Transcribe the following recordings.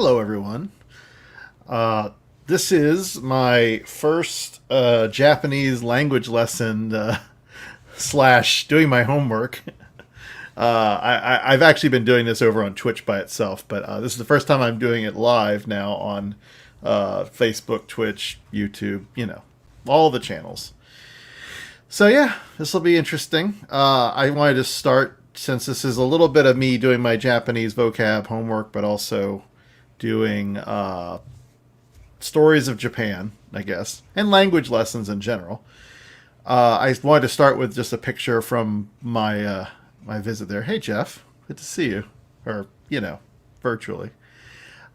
Hello, everyone. Uh, this is my first Japanese language lesson slash doing my homework. I've actually been doing this over on Twitch by itself, but this is the first time I'm doing it live now on Facebook, Twitch, YouTube, all the channels. So, yeah, this will be interesting. I wanted to start, since this is a little bit of me doing my Japanese vocab homework, but also doing stories of Japan, I guess, and language lessons in general. I wanted to start with just a picture from my visit there. Hey, Jeff, good to see you, or virtually.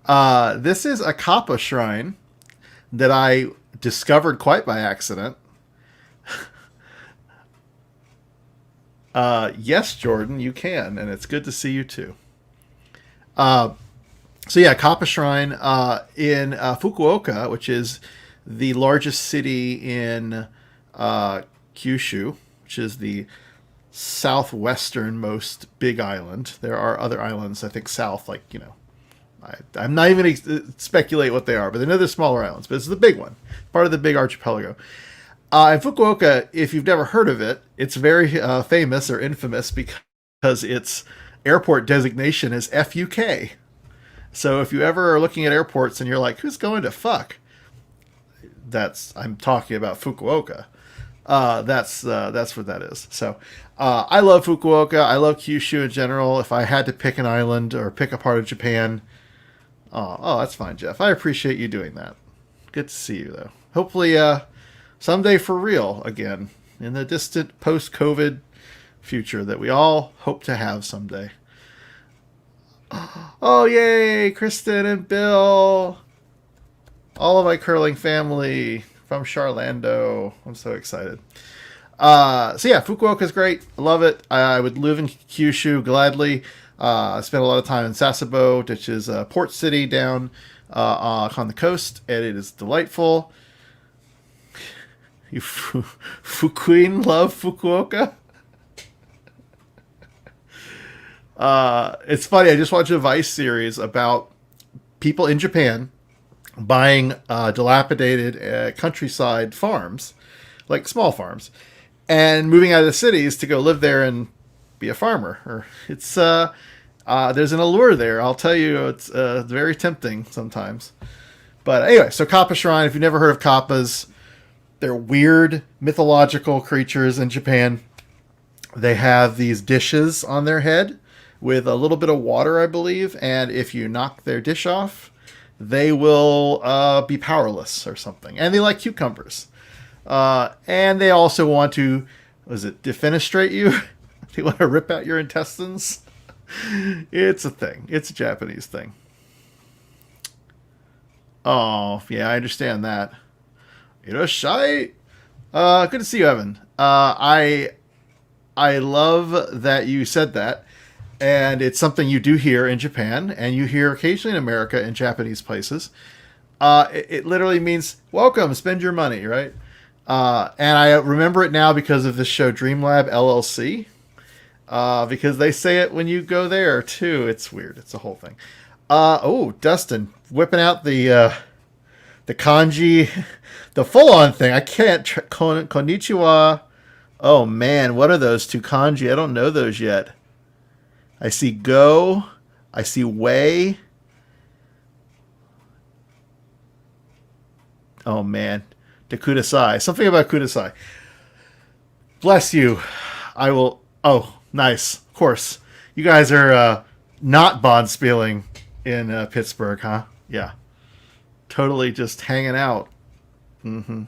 This is a Kappa shrine that I discovered quite by accident. Yes, Jordan, you can, and it's good to see you too. Uh, So yeah, Kappa Shrine in Fukuoka, which is the largest city in Kyushu, which is the southwesternmost big island. There are other islands, I think, south, I'm not even speculate what they are, but I know they're smaller islands. But it's the big one, part of the big archipelago. And Fukuoka, if you've never heard of it, it's very famous or infamous because its airport designation is FUK. So if you ever are looking at airports and you're like, who's going to fuck? I'm talking about Fukuoka. That's what that is. So I love Fukuoka. I love Kyushu in general. If I had to pick an island or pick a part of Japan, that's fine, Jeff. I appreciate you doing that. Good to see you, though. Hopefully someday for real again in the distant post-COVID future that we all hope to have someday. Oh, yay, Kristen and Bill. All of my curling family from Charlando. I'm so excited. So yeah, Fukuoka is great. I love it. I would live in Kyushu gladly. I spent a lot of time in Sasebo, which is a port city down on the coast, and it is delightful. You Fukuin love Fukuoka? It's funny. I just watched a Vice series about people in Japan buying dilapidated countryside farms, like small farms, and moving out of the cities to go live there and be a farmer. Or it's there's an allure there. I'll tell you, it's very tempting sometimes. But anyway, so Kappa Shrine. If you've never heard of Kappas, they're weird mythological creatures in Japan. They have these dishes on their head with a little bit of water, I believe, and if you knock their dish off, they will be powerless or something. And they like cucumbers. And they also want to, defenestrate you? They want to rip out your intestines? It's a thing. It's a Japanese thing. Oh, yeah, I understand that. Iroshai! Good to see you, Evan. I love that you said that. And it's something you do hear in Japan, and you hear occasionally in America in Japanese places. It literally means welcome, spend your money, right? And I remember it now because of this show Dreamlab LLC, because they say it when you go there too. It's weird. It's a whole thing. Dustin whipping out the kanji, the full-on thing. I can't. Konnichiwa. Oh man, what are those two kanji? I don't know those yet. I see go. I see way. Oh, man. To kudasai. Something about kudasai. Bless you. I will. Oh, nice. Of course. You guys are not bond spieling in Pittsburgh, huh? Yeah. Totally just hanging out. Mm-hmm.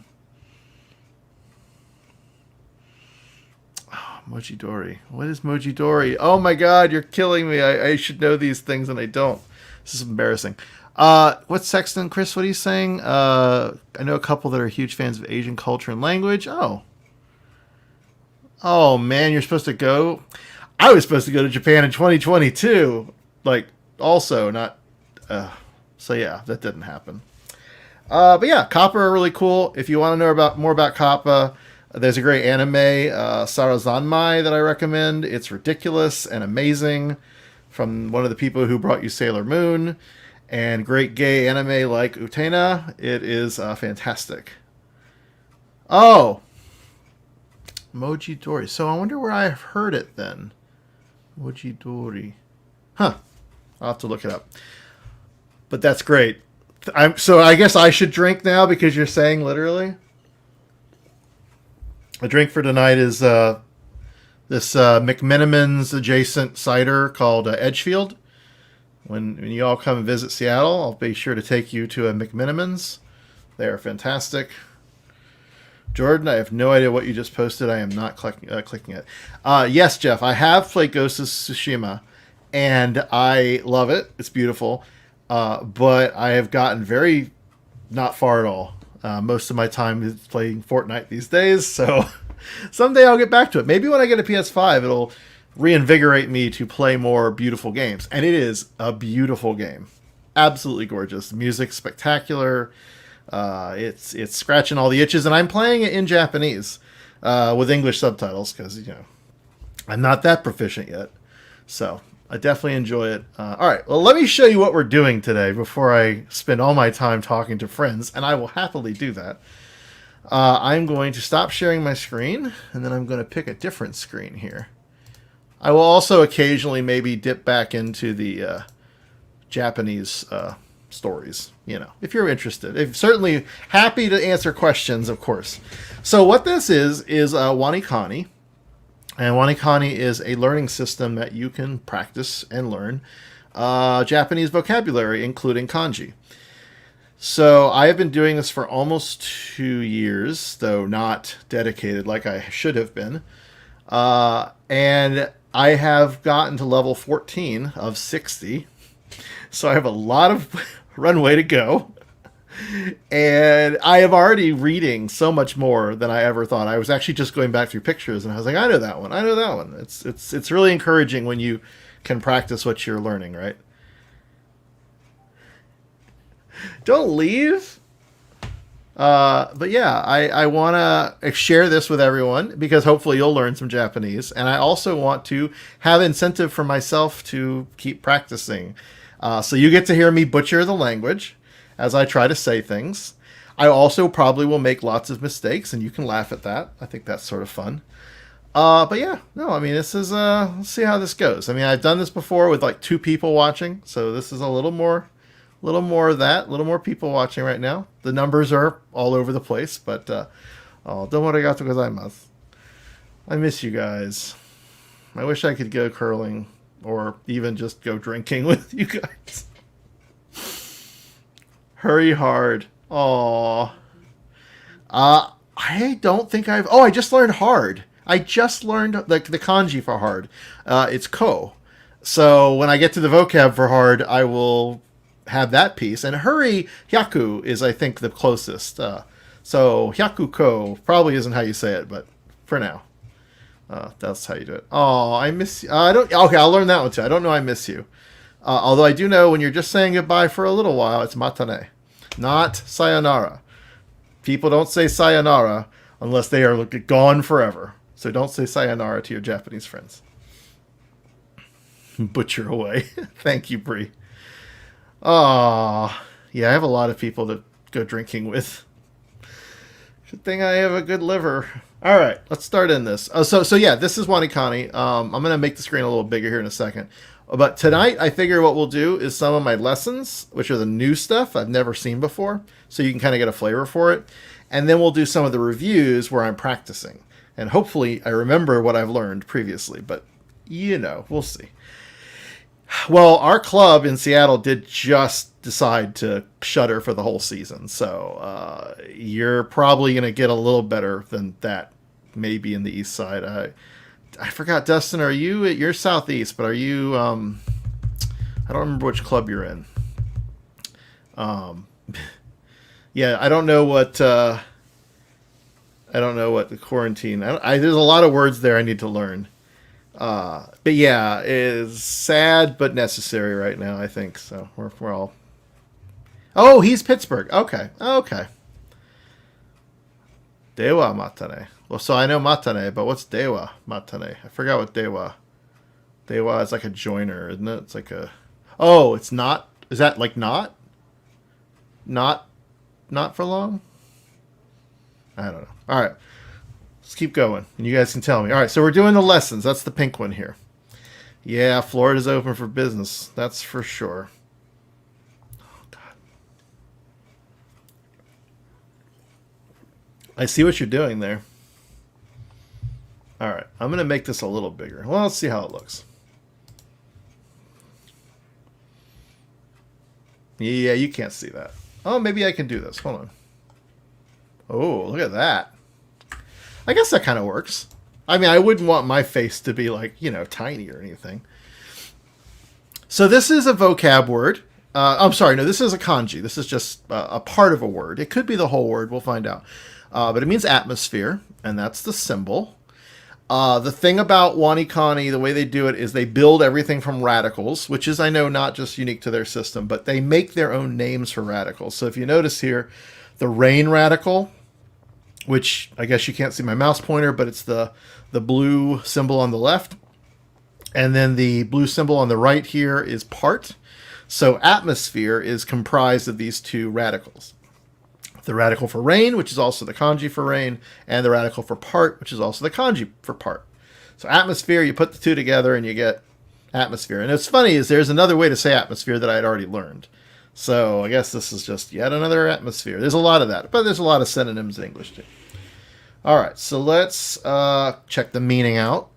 Mojidori. What is Mojidori? Oh my god, you're killing me. I should know these things and I don't. This is embarrassing. What's Sexton, Chris? What are you saying? I know a couple that are huge fans of Asian culture and language. Oh. Oh man, you're supposed to go. I was supposed to go to Japan in 2022. Like, also, not. So yeah, that didn't happen. But yeah, Kappa are really cool. If you want to know more about Kappa, there's a great anime, Sarazanmai, that I recommend. It's ridiculous and amazing, from one of the people who brought you Sailor Moon. and great gay anime like Utena. It is fantastic. Oh, Moji Dori. So I wonder where I've heard it then. Moji Dori. Huh. I'll have to look it up. But that's great. So I guess I should drink now because you're saying literally. A drink for tonight is this McMenamins adjacent cider called Edgefield. When you all come and visit Seattle, I'll be sure to take you to a McMenamins. They are fantastic. Jordan, I have no idea what you just posted. I am not clicking it. Yes, Jeff, I have played Ghost of Tsushima, and I love it. It's beautiful. But I have gotten very not far at all. Most of my time is playing Fortnite these days, so someday I'll get back to it. Maybe when I get a PS5, it'll reinvigorate me to play more beautiful games. And it is a beautiful game. Absolutely gorgeous. The music's spectacular. It's scratching all the itches, and I'm playing it in Japanese with English subtitles because, I'm not that proficient yet. So I definitely enjoy it. All right, well, let me show you what we're doing today before I spend all my time talking to friends, and I will happily do that. I'm going to stop sharing my screen, and then I'm going to pick a different screen here. I will also occasionally maybe dip back into the Japanese stories, if you're interested. I'm certainly happy to answer questions, of course. So what this is WaniKani. And WaniKani is a learning system that you can practice and learn Japanese vocabulary, including kanji. So I have been doing this for almost 2 years, though not dedicated like I should have been. And I have gotten to level 14 of 60. So I have a lot of runway to go. And I am already reading so much more than I ever thought. I was actually just going back through pictures, and I was like, I know that one. I know that one. It's really encouraging when you can practice what you're learning, right? Don't leave. But yeah, I want to share this with everyone because hopefully you'll learn some Japanese. And I also want to have incentive for myself to keep practicing. So you get to hear me butcher the language as I try to say things. I also probably will make lots of mistakes, and you can laugh at that. I think that's sort of fun. But yeah, no, I mean, this is, let's see how this goes. I mean, I've done this before with like 2 people watching, so this is a little more of that, a little more people watching right now. The numbers are all over the place, but, don't arigatou gozaimasu. I miss you guys. I wish I could go curling or even just go drinking with you guys. Hurry hard. Aww. I don't think I just learned hard. I just learned the kanji for hard. It's ko. So when I get to the vocab for hard, I will have that piece. And hurry hyaku is, I think, the closest. So hyaku ko probably isn't how you say it, but for now, that's how you do it. Oh, I miss you. Okay, I'll learn that one too. I don't know I miss you. Although I do know when you're just saying goodbye for a little while, it's matane, not sayonara. People don't say sayonara unless they are gone forever. So don't say sayonara to your Japanese friends. Butcher away. Thank you, Bree. Yeah, I have a lot of people to go drinking with. Good thing I have a good liver. All right, let's start in this. So yeah, this is WaniKani. I'm going to make the screen a little bigger here in a second. But tonight, I figure what we'll do is some of my lessons, which are the new stuff I've never seen before, so you can kind of get a flavor for it. And then we'll do some of the reviews where I'm practicing. And hopefully I remember what I've learned previously, but we'll see. Well, our club in Seattle did just decide to shutter for the whole season, so you're probably going to get a little better than that, maybe in the east side. I forgot, Dustin, you're southeast, but are you, I don't remember which club you're in. Yeah, I don't know what the quarantine, there's a lot of words there I need to learn. But yeah, it is sad but necessary right now, I think. So we're all. Oh, he's Pittsburgh. Okay. Dewa matane. Well, so I know matane, but what's dewa matane? I forgot what dewa. Dewa is like a joiner, isn't it? It's like a. Oh, it's not. Is that like not for long? I don't know. All right. Let's keep going. And you guys can tell me. All right. So we're doing the lessons. That's the pink one here. Yeah, Florida's open for business. That's for sure. Oh, God. I see what you're doing there. All right. I'm going to make this a little bigger. Well, let's see how it looks. Yeah, you can't see that. Oh, maybe I can do this. Hold on. Oh, look at that. I guess that kind of works. I mean, I wouldn't want my face to be like, tiny or anything. So this is a vocab word. I'm sorry, no, this is a kanji. This is just a part of a word. It could be the whole word. We'll find out. But it means atmosphere, and that's the symbol. The thing about WaniKani, the way they do it is they build everything from radicals, which is, I know, not just unique to their system, but they make their own names for radicals. So if you notice here, the rain radical, which I guess you can't see my mouse pointer, but it's the blue symbol on the left. And then the blue symbol on the right here is part. So atmosphere is comprised of these two radicals. The radical for rain, which is also the kanji for rain, and the radical for part, which is also the kanji for part. So atmosphere, you put the two together and you get atmosphere. And what's funny is there's another way to say atmosphere that I had already learned. So I guess this is just yet another atmosphere. There's a lot of that, but there's a lot of synonyms in English too. All right, so let's check the meaning out.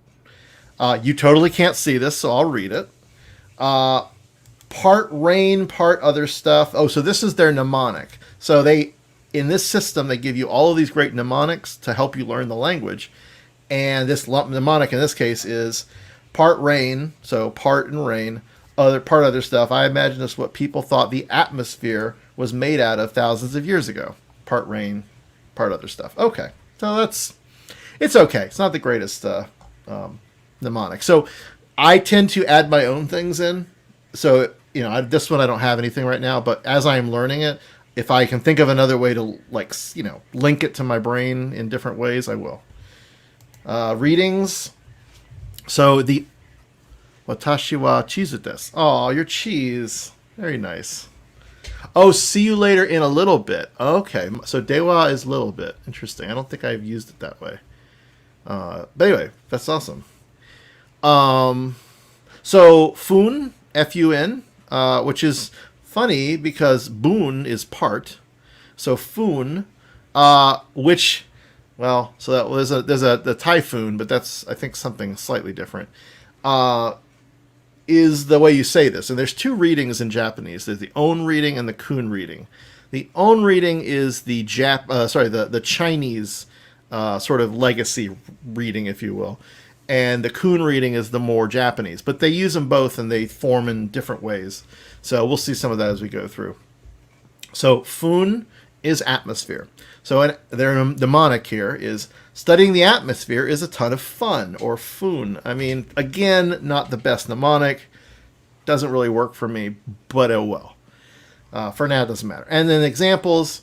You totally can't see this, so I'll read it. Part rain, part other stuff. Oh, so this is their mnemonic. So in this system, they give you all of these great mnemonics to help you learn the language. And this mnemonic in this case is part rain, so part and rain, part other stuff. I imagine that's what people thought the atmosphere was made out of thousands of years ago. Part rain, part other stuff. Okay, so it's okay. It's not the greatest mnemonic. So I tend to add my own things in. So, this one I don't have anything right now, but as I am learning it, if I can think of another way to, link it to my brain in different ways, I will. Readings. So the watashi wa chizu desu. Oh, your cheese. Very nice. Oh, see you later in a little bit. Okay, so dewa is little bit. Interesting. I don't think I've used it that way. But anyway, that's awesome. So fun, F-U-N, which is funny because bun is part. So fun, which, well, so that was there's the typhoon, but that's, I think, something slightly different. Is the way you say this. And there's two readings in Japanese. There's the on reading and the kun reading. The on reading is the the Chinese sort of legacy reading, if you will. And the kun reading is the more Japanese. But they use them both and they form in different ways. So we'll see some of that as we go through. So fun is atmosphere. So their mnemonic here is studying the atmosphere is a ton of fun, or fun. I mean, again, not the best mnemonic. Doesn't really work for me, but oh well. For now, it doesn't matter. And then examples,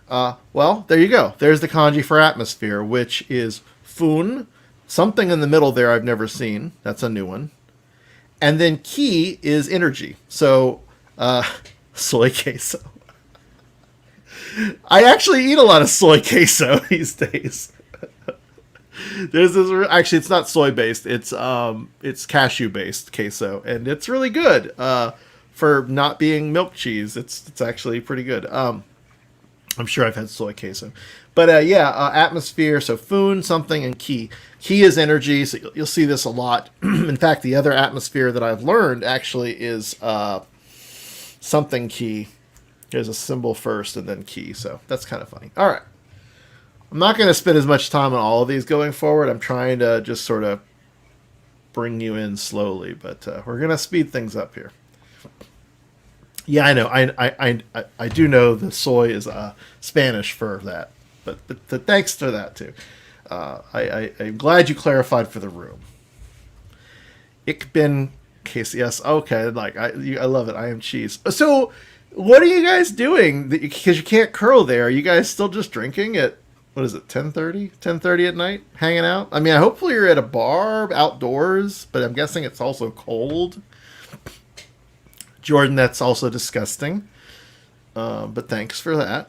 well, there you go. There's the kanji for atmosphere, which is fun. Something in the middle there I've never seen. That's a new one. And then ki is energy. So, soy queso. I actually eat a lot of soy queso these days. There's this, actually, it's not soy based. It's cashew based queso, and it's really good. For not being milk cheese, it's actually pretty good. I'm sure I've had soy queso, but atmosphere. So fun, something, and ki. Ki is energy. So you'll see this a lot. In fact, the other atmosphere that I've learned actually is something ki. There's a symbol first and then ki. So that's kind of funny. All right. I'm not going to spend as much time on all of these going forward. I'm trying to just sort of bring you in slowly, but we're going to speed things up here. Yeah, I know. I do know the soy is Spanish for that, but thanks for that too. I'm glad you clarified for the room. Ich bin Casey. Yes, okay. I love it. I am cheese. So, what are you guys doing? Because you can't curl there. Are you guys still just drinking at, what is it, 10:30? 10:30 at night? Hanging out? I mean, hopefully you're at a bar outdoors, but I'm guessing it's also cold. Jordan, that's also disgusting. But thanks for that.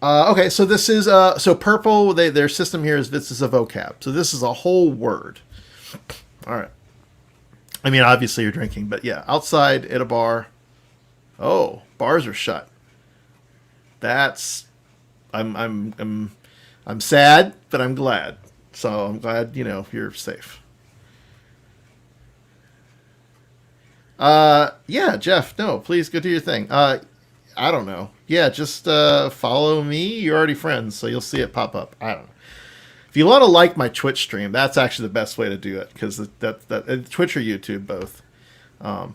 Okay, so this is so purple. Their system here is this is a vocab. So this is a whole word. All right. I mean, obviously you're drinking, but yeah, outside at a bar. Oh, bars are shut. That's I'm sad, but I'm glad. So I'm glad you're safe. Yeah, Jeff. No, please go do your thing. I don't know. Yeah, just follow me. You're already friends, so you'll see it pop up. I don't know. If you want to like my Twitch stream, that's actually the best way to do it because that Twitch or YouTube both. So,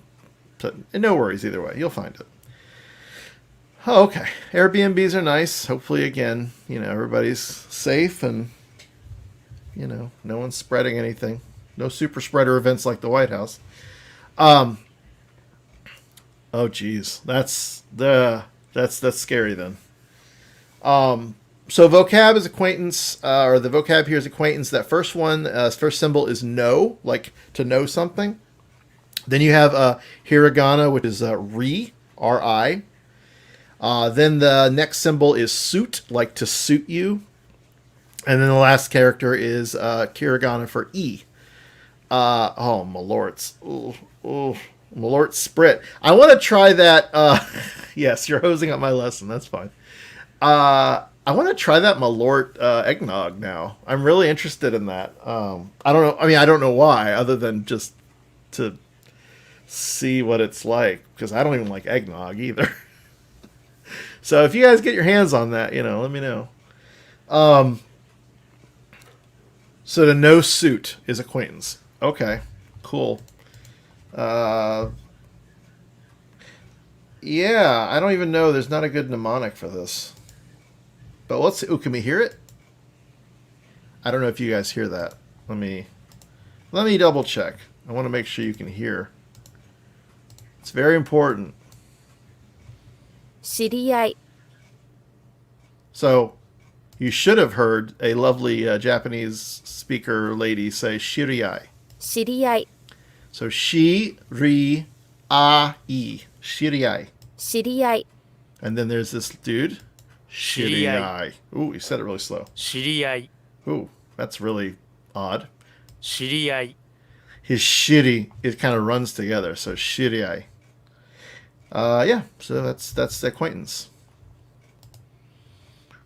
no worries either way. You'll find it. Oh, okay. Airbnbs are nice. Hopefully, again, everybody's safe and no one's spreading anything. No super spreader events like the White House. Oh, geez, that's scary then. So vocab is acquaintance, or the vocab here is acquaintance. That first one, first symbol is know, like to know something. Then you have hiragana, which is ri, R-I. Then the next symbol is suit, like to suit you. And then the last character is hiragana for e. Oh, malorts. Ooh. Malort Sprit. I want to try that. Yes, you're hosing up my lesson. That's fine. I want to try that Malort eggnog now. I'm really interested in that. I don't know. I mean, I don't know why, other than just to see what it's like, because I don't even like eggnog either. So if you guys get your hands on that, let me know. So the no suit is acquaintance. Okay, cool. Yeah, I don't even know. There's not a good mnemonic for this. But let's see. Ooh, can we hear it? I don't know if you guys hear that. Let me double check. I want to make sure you can hear. It's very important. 知り合い So, you should have heard a lovely Japanese speaker lady say shiriai. 知り合い So, shi-ri-a-i. Shiriai. 知り合い And then there's this dude. Shiriai. Ooh, he said it really slow. 知り合い Ooh, that's really odd. 知り合い His shiri, it kind of runs together. So, shiriai. Yeah, so that's acquaintance.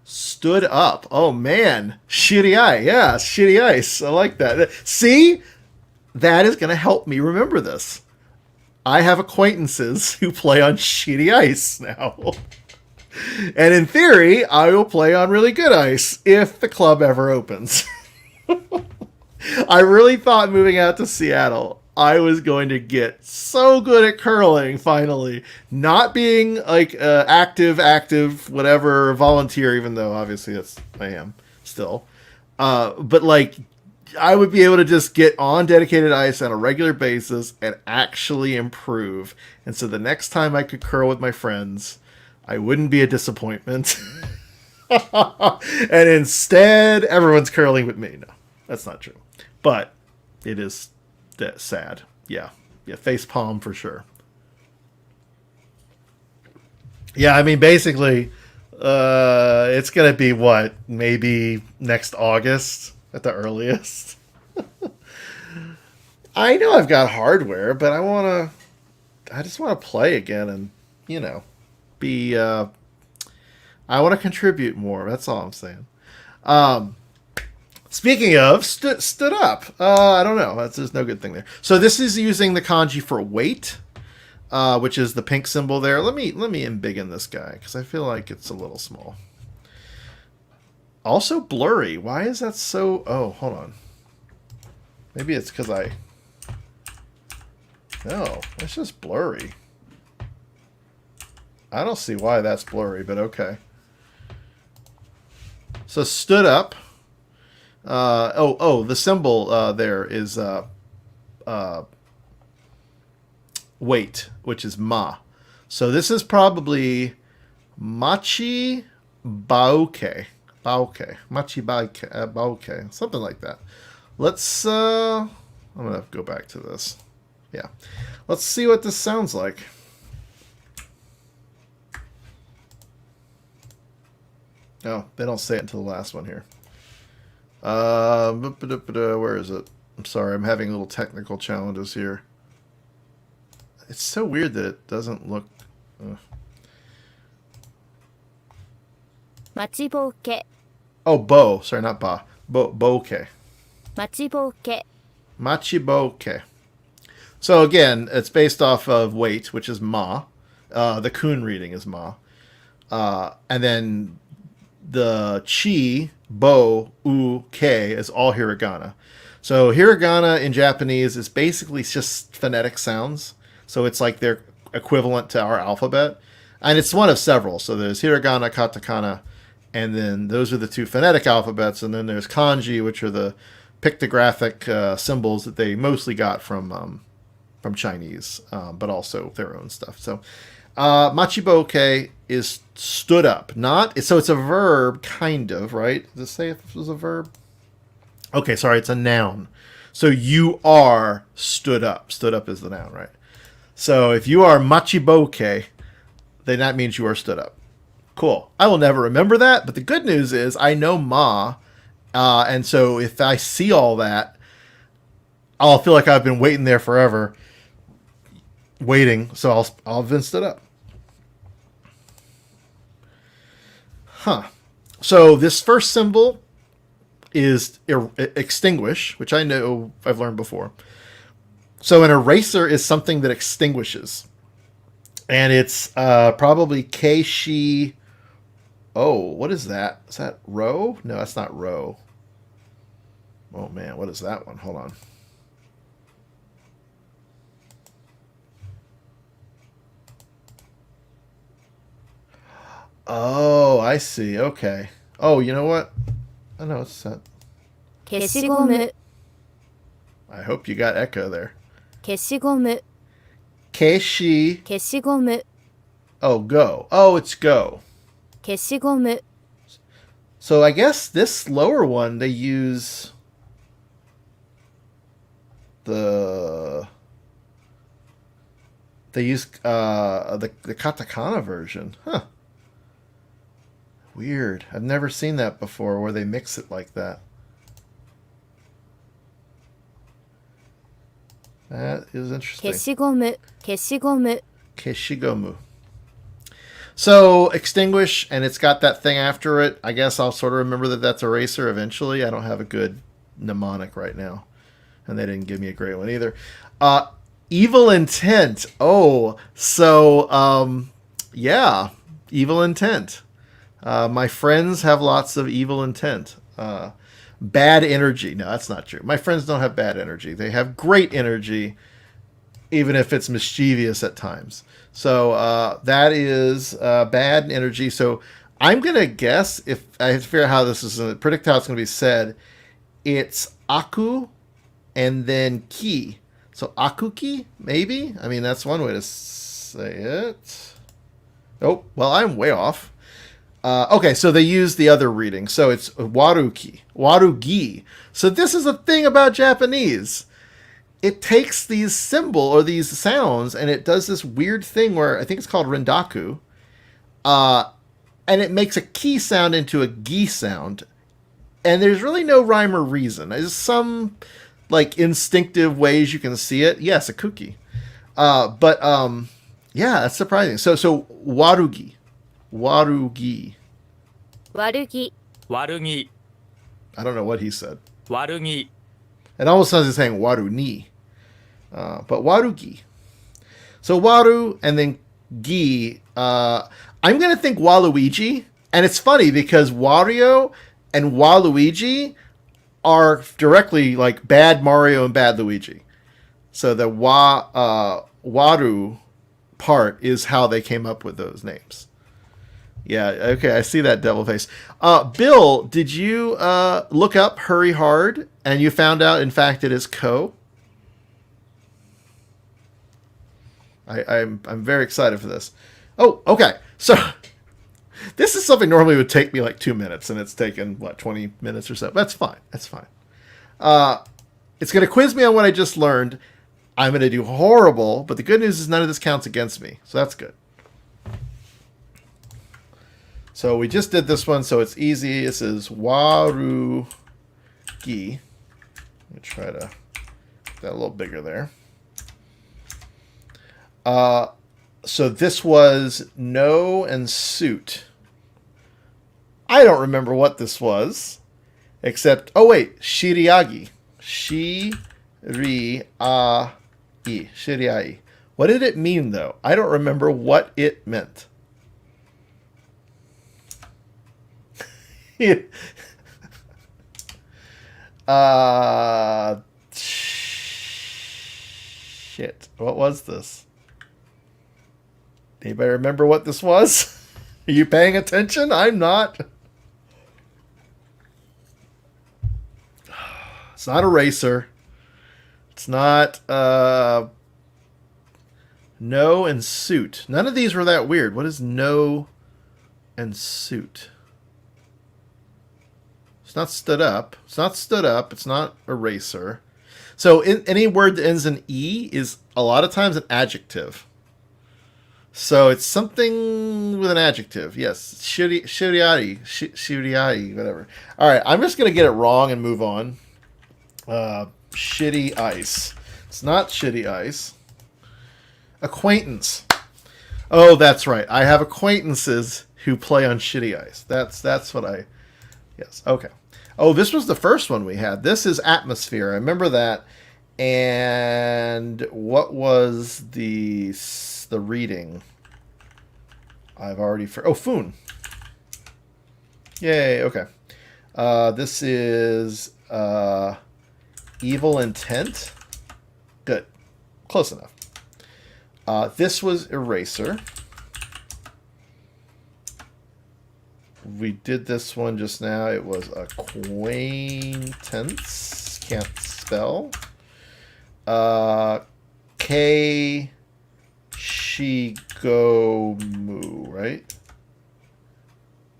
Stood up. Oh, man. Shiriai. Yeah, shitty ice. I like that. See? That is going to help me remember this. I have acquaintances who play on shitty ice now. And in theory, I will play on really good ice if the club ever opens. I really thought moving out to Seattle, I was going to get so good at curling finally. Not being like active, whatever, volunteer, even though obviously I am still. But like, I would be able to just get on dedicated ice on a regular basis and actually improve. And so the next time I could curl with my friends, I wouldn't be a disappointment. And instead, everyone's curling with me. No, that's not true. But it is sad. Yeah, face palm for sure. Yeah, I mean, basically, it's going to be what? Maybe next August at the earliest. I know I've got hardware, but I just want to play again and, be, I want to contribute more. That's all I'm saying. Speaking of, stood up. I don't know. There's no good thing there. So this is using the kanji for wait, which is the pink symbol there. Let me embiggen this guy because I feel like it's a little small. Also blurry. Why is that so... Oh, hold on. Maybe it's because No, it's just blurry. I don't see why that's blurry, but okay. So stood up. The symbol there is wait, which is ma. So this is probably machi baoke. Machi baoke. Something like that. Let's I'm gonna go back to this. Yeah. Let's see what this sounds like. Oh, they don't say it until the last one here. Where is it? I'm sorry, I'm having little technical challenges here. It's so weird that it doesn't look... 待ちぼうけ Oh, bo. Sorry, not ba. Bokeh. 待ちぼうけ Machiboke. So again, it's based off of wait, which is ma. The kun reading is ma. And then the chi, bo, u, ke is all hiragana. So hiragana in Japanese is basically just phonetic sounds. So it's like they're equivalent to our alphabet. And it's one of several. So there's hiragana, katakana, and then those are the two phonetic alphabets. And then there's kanji, which are the pictographic symbols that they mostly got from Chinese, but also their own stuff. So machiboke is stood up. So it's a verb, kind of, right? Does it say if it was a verb? Okay, sorry, it's a noun. So you are stood up. Stood up is the noun, right? So if you are machiboke, then that means you are stood up. Cool. I will never remember that, but the good news is I know ma, and so if I see all that, I'll feel like I've been waiting there forever, so I'll have been stood up. Huh. So this first symbol is extinguish, which I know I've learned before. So an eraser is something that extinguishes. And it's probably keishi. Oh, what is that? Is that ro? No, that's not ro. Oh, man, what is that one? Hold on. Oh, I see. Okay. Oh, you know what? I know it's that. 消しゴム I hope you got echo there. 消しゴム Keishi. 消しゴム Oh, go. Oh, it's go. 消しゴム So I guess this lower one, they use the katakana version. Huh. Weird. I've never seen that before where they mix it like that. That is interesting. 消しゴム消しゴム Keshigomu. So, extinguish, and it's got that thing after it. I guess I'll sort of remember that that's eraser eventually. I don't have a good mnemonic right now. And they didn't give me a great one either. Evil intent. Oh, so, yeah. Evil intent. My friends have lots of evil intent. Bad energy. No, that's not true. My friends don't have bad energy. They have great energy, even if it's mischievous at times. So that is bad energy. So I'm going to guess, if I have to figure out how this is, predict how it's going to be said, it's aku and then ki. So akuki, maybe? I mean, that's one way to say it. Oh, well, I'm way off. Okay, so they use the other reading. So it's waruki, warugi. So this is a thing about Japanese. It takes these these sounds, and it does this weird thing where I think it's called rendaku, and it makes a ki sound into a gi sound, and there's really no rhyme or reason. There's some like instinctive ways you can see it. Yes, a cookie, but yeah, that's surprising. So warugi, warugi. 悪気 悪気 I don't know what he said. 悪気 It almost sounds like saying waru ni. But warugi. So waru and then gi. I'm going to think Waluigi. And it's funny because Wario and Waluigi are directly like bad Mario and bad Luigi. So the waru part is how they came up with those names. Yeah, okay, I see that devil face. Bill, did you look up Hurry Hard and you found out, in fact, it is Ko? I'm very excited for this. Oh, okay. So this is something normally would take me like 2 minutes, and it's taken, 20 minutes or so. That's fine. That's fine. It's going to quiz me on what I just learned. I'm going to do horrible, but the good news is none of this counts against me. So that's good. So we just did this one, so it's easy. This is warugi. Let me try to get that a little bigger there. So this was no and suit. I don't remember what this was, except, oh wait, shiriagi. Shiriai. What did it mean, though? I don't remember what it meant. Shit. What was this? Anybody remember what this was? Are you paying attention? I'm not. It's not a racer. It's not no and suit. None of these were that weird. What is no and suit? It's not stood up. It's not stood up. It's not a racer. So any word that ends in E is a lot of times an adjective. So it's something with an adjective. Yes. Shiriari, whatever. All right. I'm just going to get it wrong and move on. Shitty ice. It's not shitty ice. Acquaintance. Oh, that's right. I have acquaintances who play on shitty ice. That's what I... Yes. Okay. Oh, this was the first one we had. This is atmosphere. I remember that. And what was the reading? I've already... Foon. Yay. Okay. This is evil intent. Good. Close enough. This was eraser. We did this one just now. It was acquaintance. Can't spell. Keshigomu, right?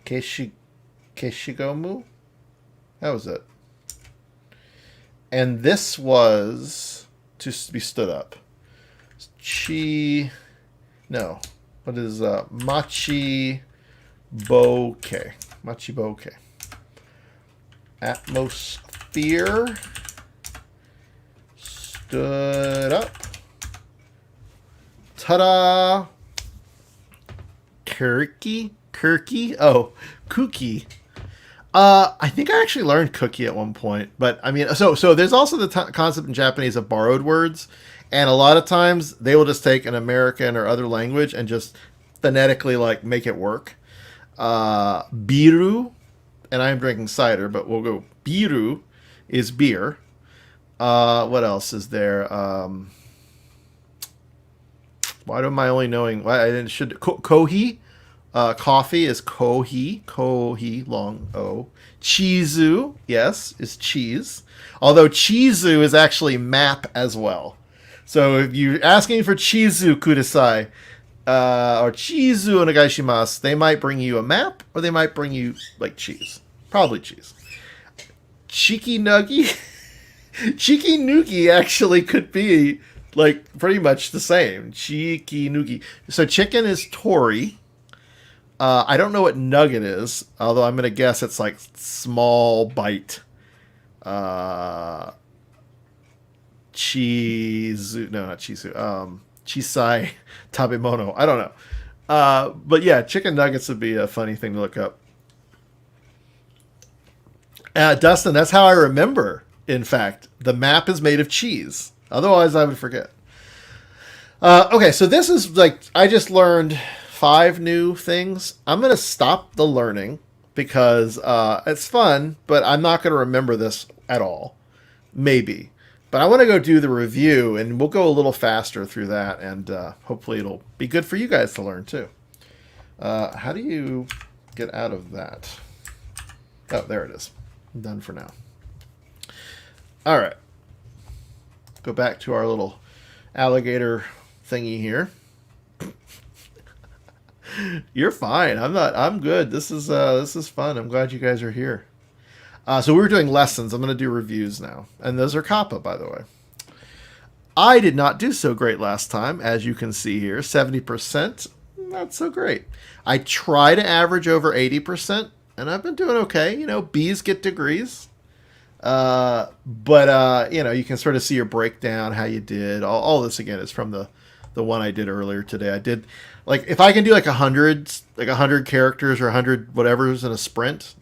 Keshigomu? That was it. And this was to be stood up. No. What is Machi Bokeh. Machi Bokeh. Atmosphere. Stood up. Ta-da! Kirky? Oh, kooky. I think I actually learned cookie at one point, but I mean, so there's also the concept in Japanese of borrowed words, and a lot of times they will just take an American or other language and just phonetically like make it work. Biru, and I'm drinking cider, but we'll go biru is beer. What else is there? Why am I only knowing? Why I didn't should kohi? Coffee is kohi, long O. Chizu, yes, is cheese. Although chizu is actually map as well. So if you're asking for chizu kudasai, or chizu onegaishimasu, they might bring you a map, or they might bring you, like, cheese. Probably cheese. Chiki-nugi? Chiki-nugi actually could be, like, pretty much the same. Chiki-nugi. So chicken is tori. I don't know what nugget is, although I'm going to guess it's like small bite. Cheese. No, not chizu. Chisai tabemono. I don't know. But yeah, chicken nuggets would be a funny thing to look up. Dustin, that's how I remember, in fact. The map is made of cheese. Otherwise, I would forget. Okay, so this is like, I just learned 5 new things. I'm going to stop the learning because it's fun, but I'm not going to remember this at all. Maybe. But I want to go do the review, and we'll go a little faster through that, and hopefully it'll be good for you guys to learn, too. How do you get out of that? Oh, there it is. I'm done for now. All right. Go back to our little alligator thingy here. You're fine. I'm good. This is fun. I'm glad you guys are here. So we were doing lessons. I'm going to do reviews now. And those are kappa, by the way. I did not do so great last time, as you can see here. 70%, not so great. I try to average over 80%, and I've been doing okay. You know, B's get degrees. But you know, you can sort of see your breakdown, how you did. All this, again, is from the one I did earlier today. I did, like, if I can do like 100 characters or 100 whatever's in a sprint,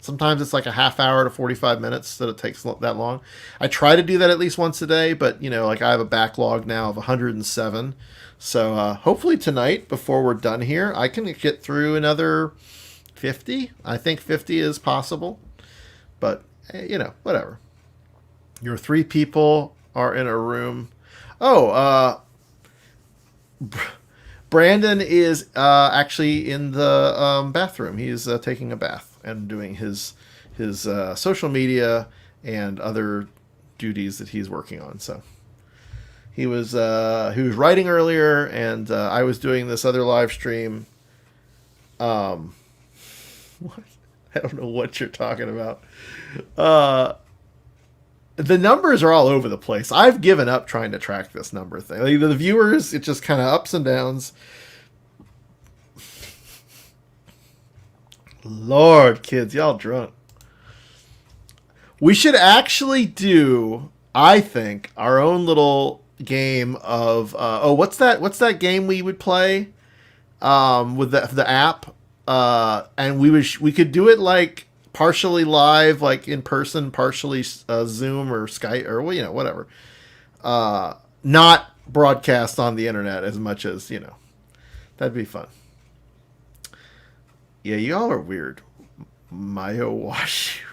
sometimes it's like a half hour to 45 minutes that it takes that long. I try to do that at least once a day, but you know, like, I have a backlog now of 107. So hopefully tonight, before we're done here, I can get through another 50. I think 50 is possible, but you know, whatever. Your 3 people are in a room. Oh, Brandon is actually in the bathroom. He's taking a bath and doing his social media and other duties that he's working on. So he was writing earlier, and I was doing this other live stream. What? I don't know what you're talking about. The numbers are all over the place. I've given up trying to track this number thing. Like, the viewers, it just kind of ups and downs. Lord, kids, y'all drunk. We should actually do, I think, our own little game of what's that game we would play with the app, and we could do it like partially live, like in person, partially Zoom or Skype or, you know, whatever. Not broadcast on the internet as much as, you know. That'd be fun. Yeah, y'all are weird. Mayo Wash.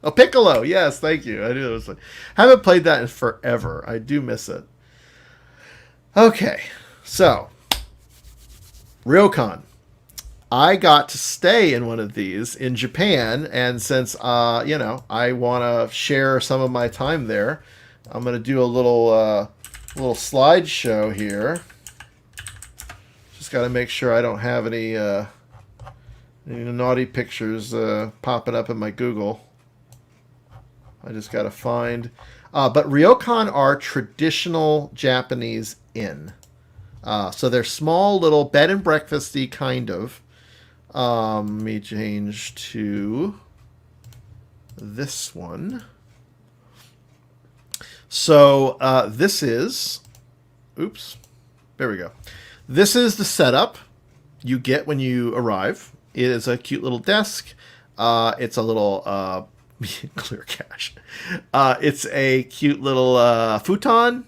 Oh, Piccolo. Yes, thank you. I knew it was like, haven't played that in forever. I do miss it. Okay, so Ryokan. I got to stay in one of these in Japan, and since you know, I want to share some of my time there, I'm going to do a little slideshow here. Just got to make sure I don't have any naughty pictures popping up in my Google. I just got to find. But ryokan are traditional Japanese inn. So they're small, little bed and breakfasty kind of. Let me change to this one. So this is, oops, there we go. This is the setup you get when you arrive. It is a cute little desk. It's a little clear cache. It's a cute little futon,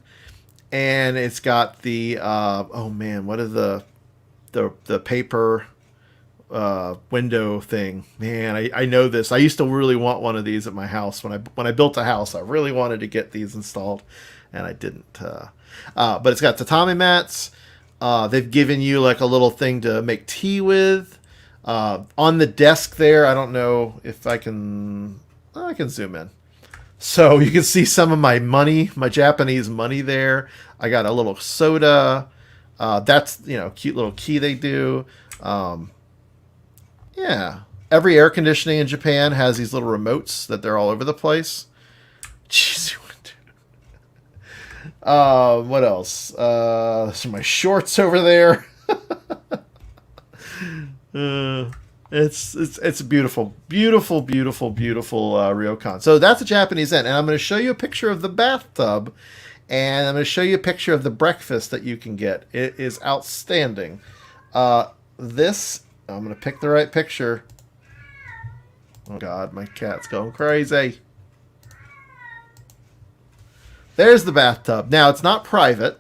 and it's got the oh man, what are the paper window thing? Man, I know this. I used to really want one of these at my house when I built a house. I really wanted to get these installed, and I didn't. But it's got tatami mats. They've given you like a little thing to make tea with. On the desk there, I don't know if I can zoom in. So you can see some of my money, my Japanese money there. I got a little soda. That's, you know, cute little key they do. Yeah. Every air conditioning in Japan has these little remotes that they're all over the place. Jeez. What else? Some of my shorts over there. It's beautiful, beautiful, beautiful, beautiful ryokan. So that's a Japanese inn, and I'm going to show you a picture of the bathtub, and I'm going to show you a picture of the breakfast that you can get. It is outstanding. This, I'm going to pick the right picture. Oh God, my cat's going crazy. There's the bathtub. Now, it's not private.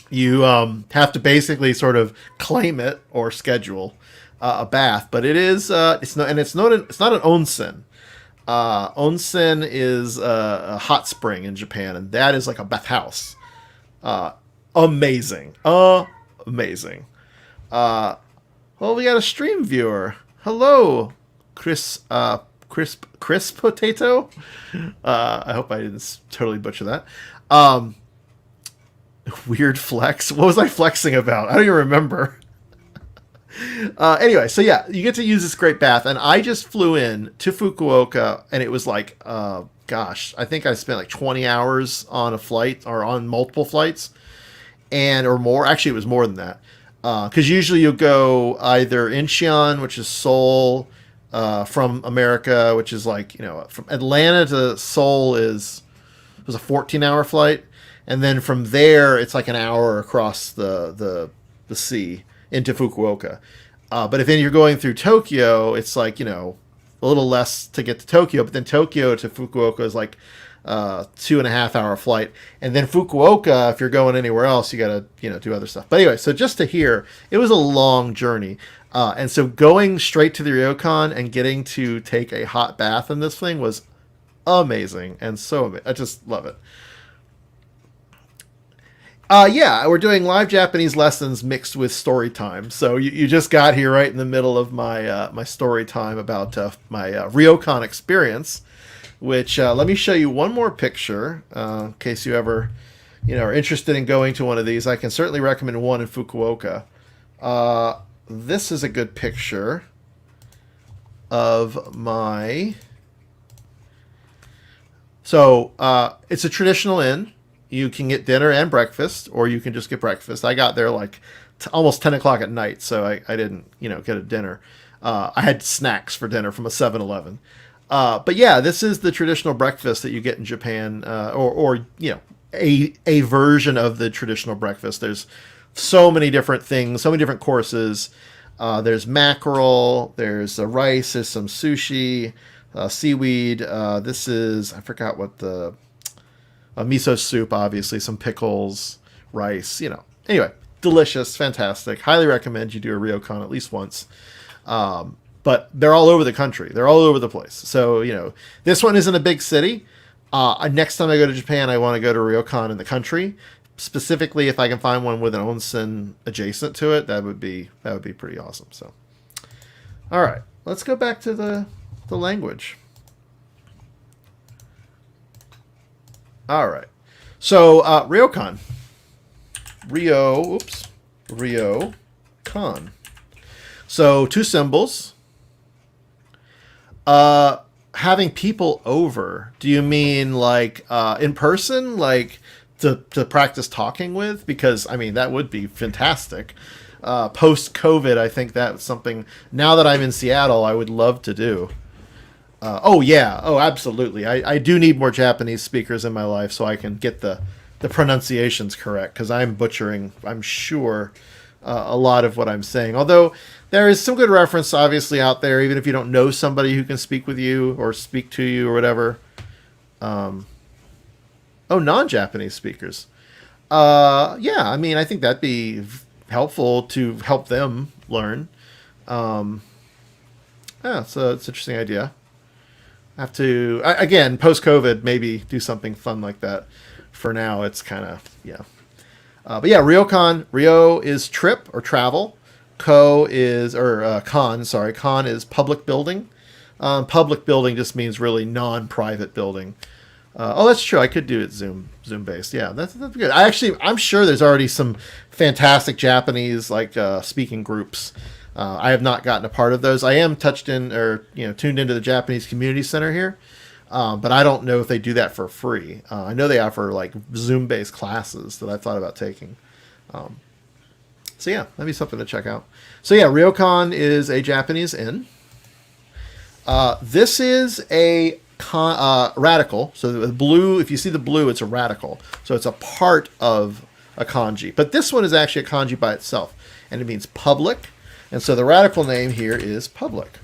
You have to basically sort of claim it or schedule a bath, but it is it's not an onsen. Onsen is a hot spring in Japan, and that is like a bathhouse. Amazing. Amazing. Well, we got a stream viewer. Hello, Chris Potato. I hope I didn't totally butcher that. Weird flex. What was I flexing about? I don't even remember. Anyway, so yeah, you get to use this great bath, and I just flew in to Fukuoka, and it was like, gosh, I think I spent like 20 hours on a flight or on multiple flights, and or more. Actually, it was more than that, because usually you'll go either Incheon, which is Seoul, from America, which is like from Atlanta to Seoul it was a 14-hour flight, and then from there it's like an hour across the sea into Fukuoka. But if you're going through Tokyo, it's like a little less to get to Tokyo, but then Tokyo to Fukuoka is like 2.5 hour flight, and then Fukuoka, if you're going anywhere else, you gotta do other stuff. But anyway, so just to hear, it was a long journey, and so going straight to the ryokan and getting to take a hot bath in this thing was amazing, and I just love it. Yeah, we're doing live Japanese lessons mixed with story time. So you just got here right in the middle of my my story time about my ryokan experience. Which let me show you one more picture in case you ever are interested in going to one of these. I can certainly recommend one in Fukuoka. This is a good picture of my. So it's a traditional inn. You can get dinner and breakfast, or you can just get breakfast. I got there like almost 10 o'clock at night, so I didn't get a dinner. I had snacks for dinner from a 7-Eleven. But yeah, this is the traditional breakfast that you get in Japan, or a version of the traditional breakfast. There's so many different things, so many different courses. There's mackerel, there's rice, there's some sushi, seaweed. This is, I forgot what the miso soup, obviously, some pickles, rice. Anyway, delicious, fantastic. Highly recommend you do a ryokan at least once. But they're all over the country. They're all over the place. So, this one isn't a big city. Next time I go to Japan, I want to go to ryokan in the country. Specifically, if I can find one with an onsen adjacent to it, that would be pretty awesome. So, all right, let's go back to the language. All right. So, ryokan. Ryokan. So, two symbols. Having people over. Do you mean like in person, like to practice talking with? Because that would be fantastic. Post COVID, I think that's something. Now that I'm in Seattle, I would love to do. Oh yeah, oh absolutely. I do need more Japanese speakers in my life so I can get the pronunciations correct, because I'm butchering, I'm sure, a lot of what I'm saying. Although there is some good reference, obviously, out there, even if you don't know somebody who can speak with you or speak to you or whatever. Non-Japanese speakers. Yeah, I think that'd be helpful to help them learn. Yeah, so it's an interesting idea. I have to, again, post-COVID, maybe do something fun like that. For now, it's kind of, yeah. But yeah, ryokan. Ryo is trip or travel. Kan is public building. Public building just means really non-private building. That's true. I could do it Zoom based. Yeah, that's good. I'm sure there's already some fantastic Japanese speaking groups. I have not gotten a part of those. I am tuned into the Japanese Community Center here, but I don't know if they do that for free. I know they offer Zoom based classes that I thought about taking. So yeah, that'd be something to check out. So yeah, ryokan is a Japanese inn. This is a radical. So the blue, if you see the blue, it's a radical. So it's a part of a kanji. But this one is actually a kanji by itself, and it means public. And so the radical name here is public.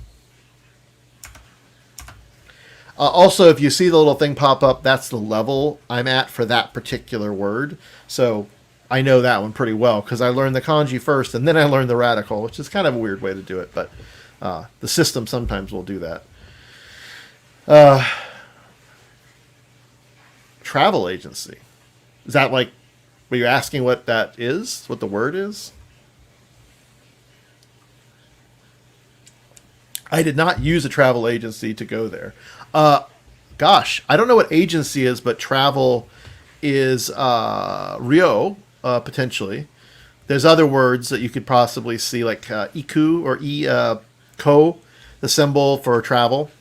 Also, if you see the little thing pop up, that's the level I'm at for that particular word. So I know that one pretty well because I learned the kanji first and then I learned the radical, which is kind of a weird way to do it, but the system sometimes will do that. Travel agency. Is that were you asking what that is? What the word is? I did not use a travel agency to go there. Gosh, I don't know what agency is, but travel is Ryo, potentially. There's other words that you could possibly see, like iku or ko, the symbol for travel.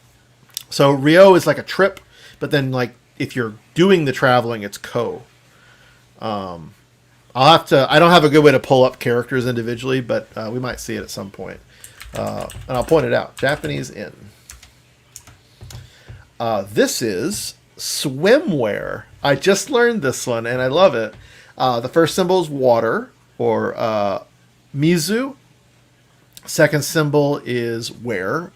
So ryo is like a trip, but then like if you're doing the traveling, it's ko. I'll have to. I don't have a good way to pull up characters individually, but we might see it at some point, and I'll point it out. Japanese in. This is swimwear. I just learned this one, and I love it. The first symbol is water, or mizu. Second symbol is wear,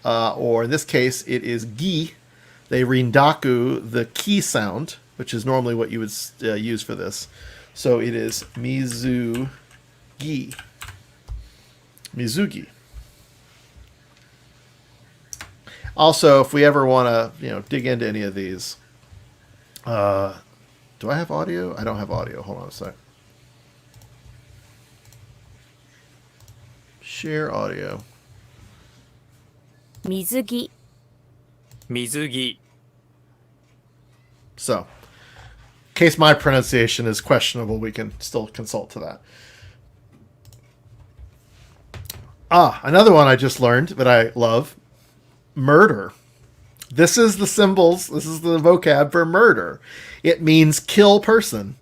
or in this case, it is gi. They rindaku the ki sound, which is normally what you would use for this. So it is mizugi. Mizugi. Also, if we ever want to, dig into any of these, do I have audio? I don't have audio. Hold on a sec. Share audio. 水着 水着 So, in case my pronunciation is questionable, we can still consult to that. Another one I just learned that I love. Murder. This is the symbols. This is the vocab for murder. It means kill person.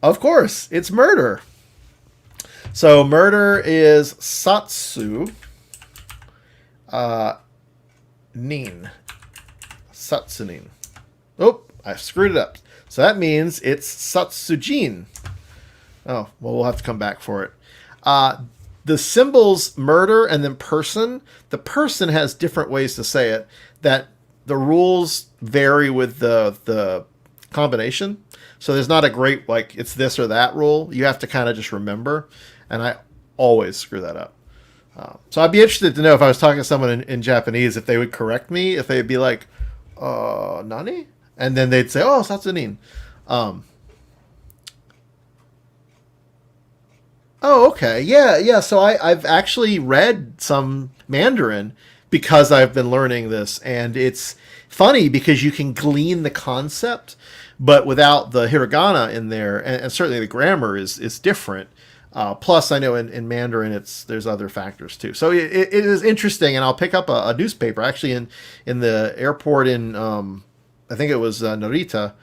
Of course, it's murder. So murder is satsu. Nin. Satsunin. Oh, I screwed it up. So that means it's satsujin. Oh, well, we'll have to come back for it. The symbols murder and then person, the person has different ways to say it, that the rules vary with the combination. So there's not a great, like, it's this or that rule. You have to kind of just remember. And I always screw that up. So I'd be interested to know if I was talking to someone in Japanese, if they would correct me, if they'd be like, nani? And then they'd say, oh, satsunin. Oh, okay. Yeah. So I've actually read some Mandarin because I've been learning this. And it's funny because you can glean the concept, but without the hiragana in there, and certainly the grammar is different. Plus, I know in Mandarin, there's other factors too. So it is interesting, and I'll pick up a newspaper. Actually, in the airport in, I think it was Narita,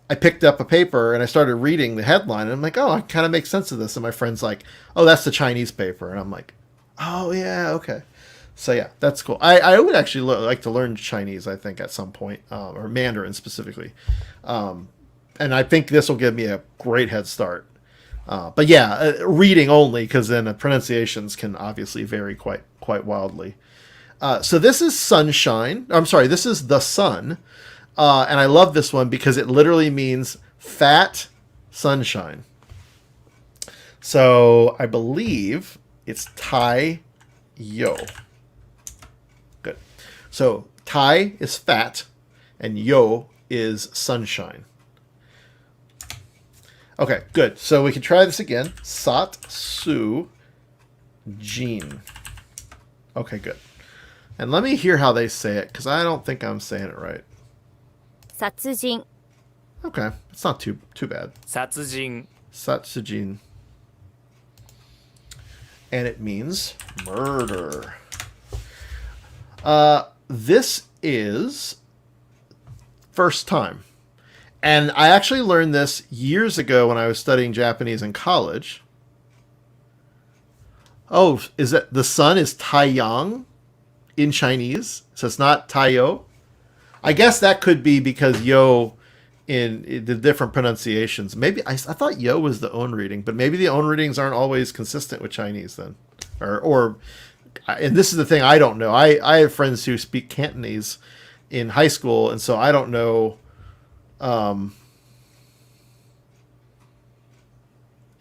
I picked up a paper and I started reading the headline, and I'm like, oh, it kind of makes sense of this. And my friend's like, oh, that's the Chinese paper. And I'm like, oh, yeah, okay. So, yeah, that's cool. I would actually like to learn Chinese, I think, at some point, or Mandarin specifically. And I think this will give me a great head start. But yeah, reading only, because then the pronunciations can obviously vary quite wildly. So this is sunshine. I'm sorry, this is the sun. And I love this one because it literally means fat sunshine. So I believe it's Tai Yo. Good. So Tai is fat and Yo is sunshine. Okay, good. So we can try this again. Satsu Jin. Okay, good. And let me hear how they say it, because I don't think I'm saying it right. 殺人 Okay, it's not too bad. 殺人 Satsujin. And it means murder. This is first time. And I actually learned this years ago when I was studying Japanese in college. Oh, is that the sun is Taiyang in Chinese? So it's not Taiyo? I guess that could be because yo in the different pronunciations. Maybe I thought yo was the own reading, but maybe the own readings aren't always consistent with Chinese then. Or and this is the thing I don't know. I have friends who speak Cantonese in high school, and so I don't know.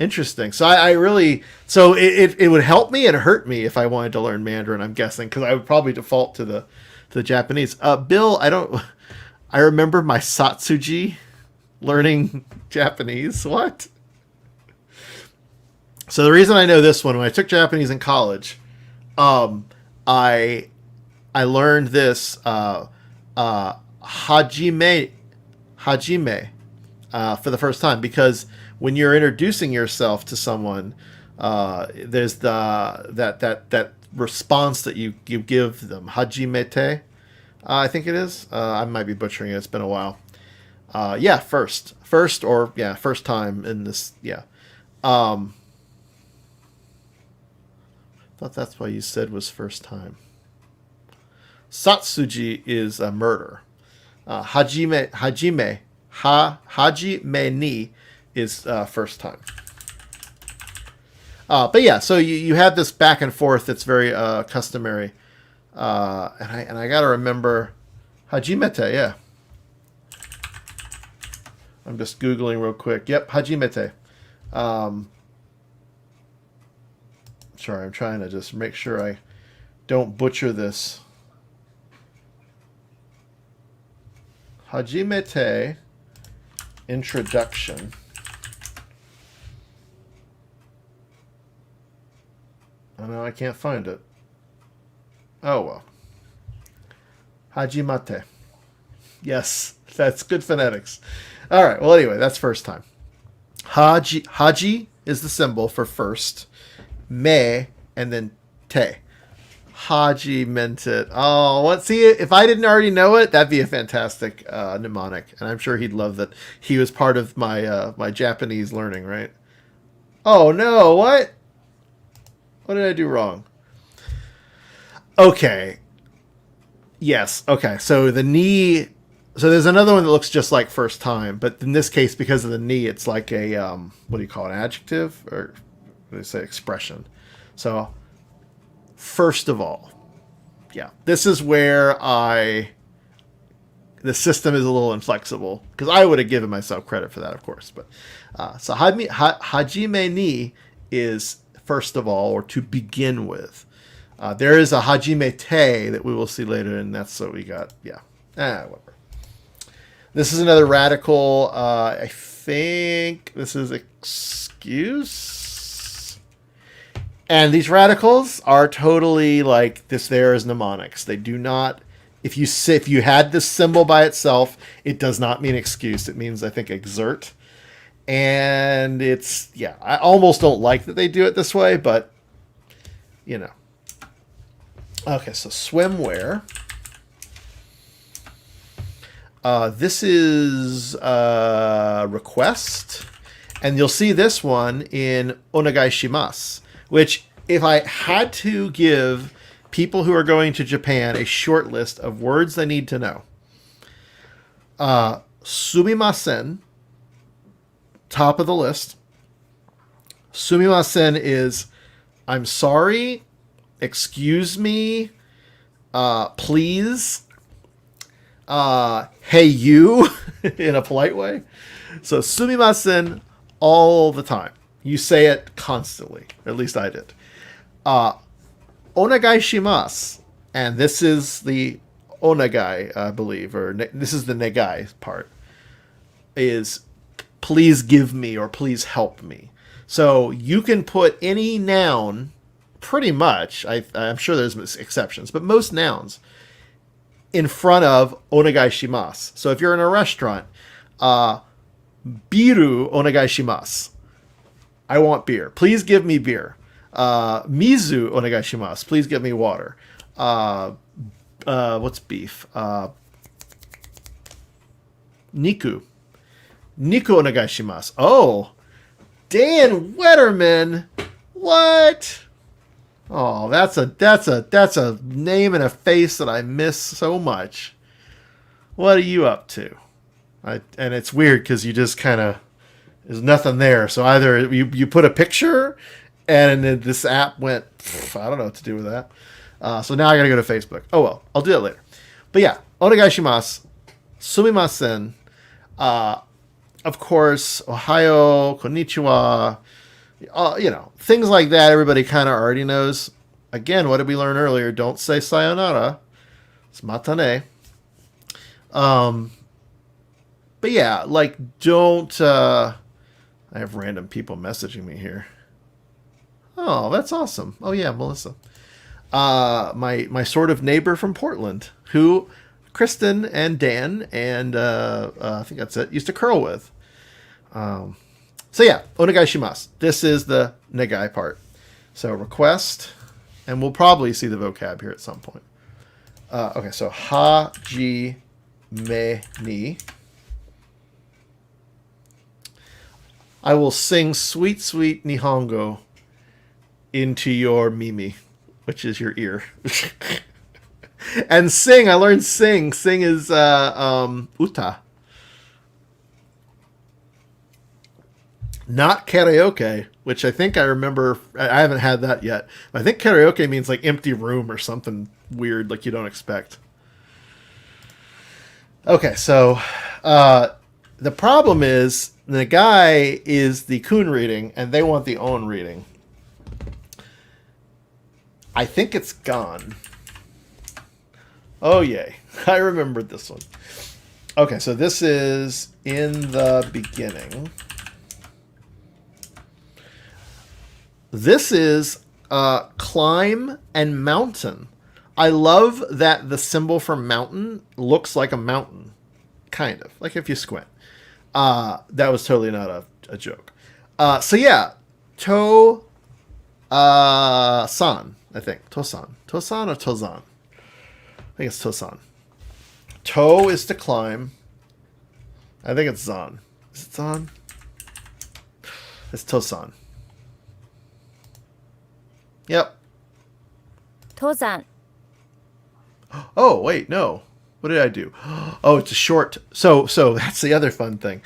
Interesting. So I really, so it would help me and hurt me if I wanted to learn Mandarin, I'm guessing, because I would probably default to the Japanese. Bill, I remember my Satsuji learning Japanese. What? So the reason I know this one, when I took Japanese in college, I learned this hajime for the first time, because when you're introducing yourself to someone, there's that response that you give them. Hajimete, I think it is. I might be butchering it. It's been a while. Yeah, first time in this. Yeah. Thought that's why you said was first time. Satsuji is a murder. Hajime ni is first time. But yeah, so you have this back and forth that's very customary. And I gotta remember Hajimete, yeah. I'm just Googling real quick. Yep, Hajimete. Sorry, I'm trying to just make sure I don't butcher this. Hajimete introduction. Oh no, I can't find it. Oh well. Hajimate. Yes, that's good phonetics. All right. Well, anyway, that's first time. Haji is the symbol for first. Me and then te. Haji meant it. Oh, what? See, if I didn't already know it, that'd be a fantastic mnemonic, and I'm sure he'd love that he was part of my my Japanese learning. Right? Oh no! What? What did I do wrong? Okay. Yes. Okay. So the knee. So there's another one that looks just like first time, but in this case, because of the knee, it's like a what do you call it? An adjective, or what do they say? Expression. So first of all, yeah, this is where the system is a little inflexible, because I would have given myself credit for that, of course. But so hajime ni is first of all, or to begin with. There is a hajime te that we will see later, and that's what we got. Yeah, whatever. This is another radical. I think this is excuse. And these radicals are totally like this. There is mnemonics. They do not. If you had this symbol by itself, it does not mean excuse. It means, I think, exert. And it's, yeah, I almost don't like that they do it this way, but you know. Okay, so swimwear. This is request, and you'll see this one in onegai shimasu, which if I had to give people who are going to Japan a short list of words they need to know, sumimasen, top of the list. Sumimasen is I'm sorry, excuse me, please, hey you, in a polite way. So sumimasen all the time. You say it constantly. At least I did. Onegai shimasu, and this is the onegai, I believe, or this is the negai part, is please give me or please help me. So you can put any noun, pretty much, I'm sure there's exceptions, but most nouns, in front of onegai shimasu. So if you're in a restaurant, biru onegai shimasu. I want beer. Please give me beer. Mizu onegai shimasu. Please give me water. What's beef? Niku. Niku onegai shimasu. Oh, Dan Wetterman. What? Oh, that's a name and a face that I miss so much. What are you up to? And it's weird because you just kind of, there's nothing there. So either you put a picture, and then this app went, I don't know what to do with that. So now I got to go to Facebook. Oh well, I'll do that later. But yeah, onegai shimasu, sumimasen, of course, ohayo, konnichiwa, things like that. Everybody kind of already knows. Again, what did we learn earlier? Don't say sayonara. It's matane. But yeah, like don't. I have random people messaging me here. Oh, that's awesome. Oh yeah, Melissa. My sort of neighbor from Portland, who Kristen and Dan and I think that's it, used to curl with. So yeah, onegai shimasu. This is the negai part. So request, and we'll probably see the vocab here at some point. Okay, so ha ji me ni. I will sing sweet, sweet Nihongo into your mimi, which is your ear. And sing, I learned sing. Sing is uta. Not karaoke, which I think I remember. I haven't had that yet. I think karaoke means like empty room or something weird, like you don't expect. Okay, so the problem is the guy is the kun reading, and they want the on reading. I think it's gone. Oh, yay. I remembered this one. Okay, so this is in the beginning. This is climb and mountain. I love that the symbol for mountain looks like a mountain. Kind of. Like if you squint. That was totally not a joke. So yeah. To san, I think. Tosan. Tosan or Tozan? I think it's Tosan. To is to climb. I think it's Zan. Is it Zan? It's Tosan. Yep. 登山 Oh, wait, no. What did I do? Oh, it's a short. So that's the other fun thing.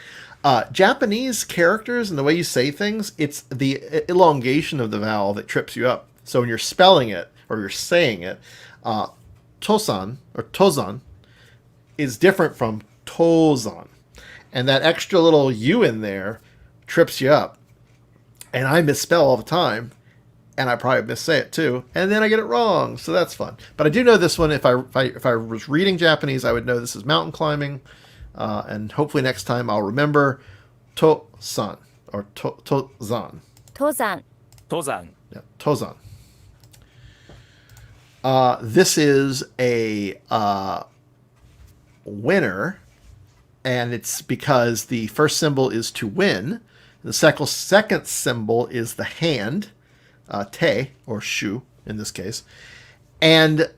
Japanese characters and the way you say things, it's the elongation of the vowel that trips you up. So when you're spelling it or you're saying it, tosan or tozan is different from tozan. And that extra little U in there trips you up. And I misspell all the time. And I probably missay it too, and then I get it wrong, so that's fun. But I do know this one. If I was reading Japanese, I would know this is mountain climbing, and hopefully next time I'll remember to-san or to-zan. 登山登山 Yeah, tozan. This is a winner, and it's because the first symbol is to win. The second symbol is the hand. Te, or shu, in this case. And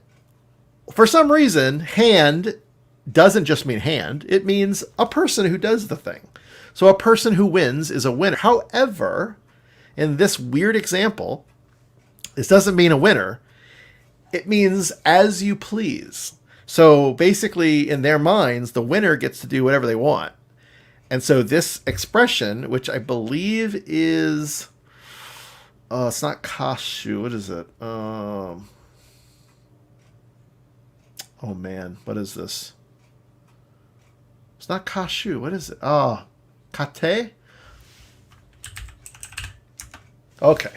for some reason, hand doesn't just mean hand. It means a person who does the thing. So a person who wins is a winner. However, in this weird example, this doesn't mean a winner. It means as you please. So basically, in their minds, the winner gets to do whatever they want. And so this expression, which I believe is... it's not kashu. What is it? Oh man, what is this? It's not kashu. What is it? Oh, kate. Okay,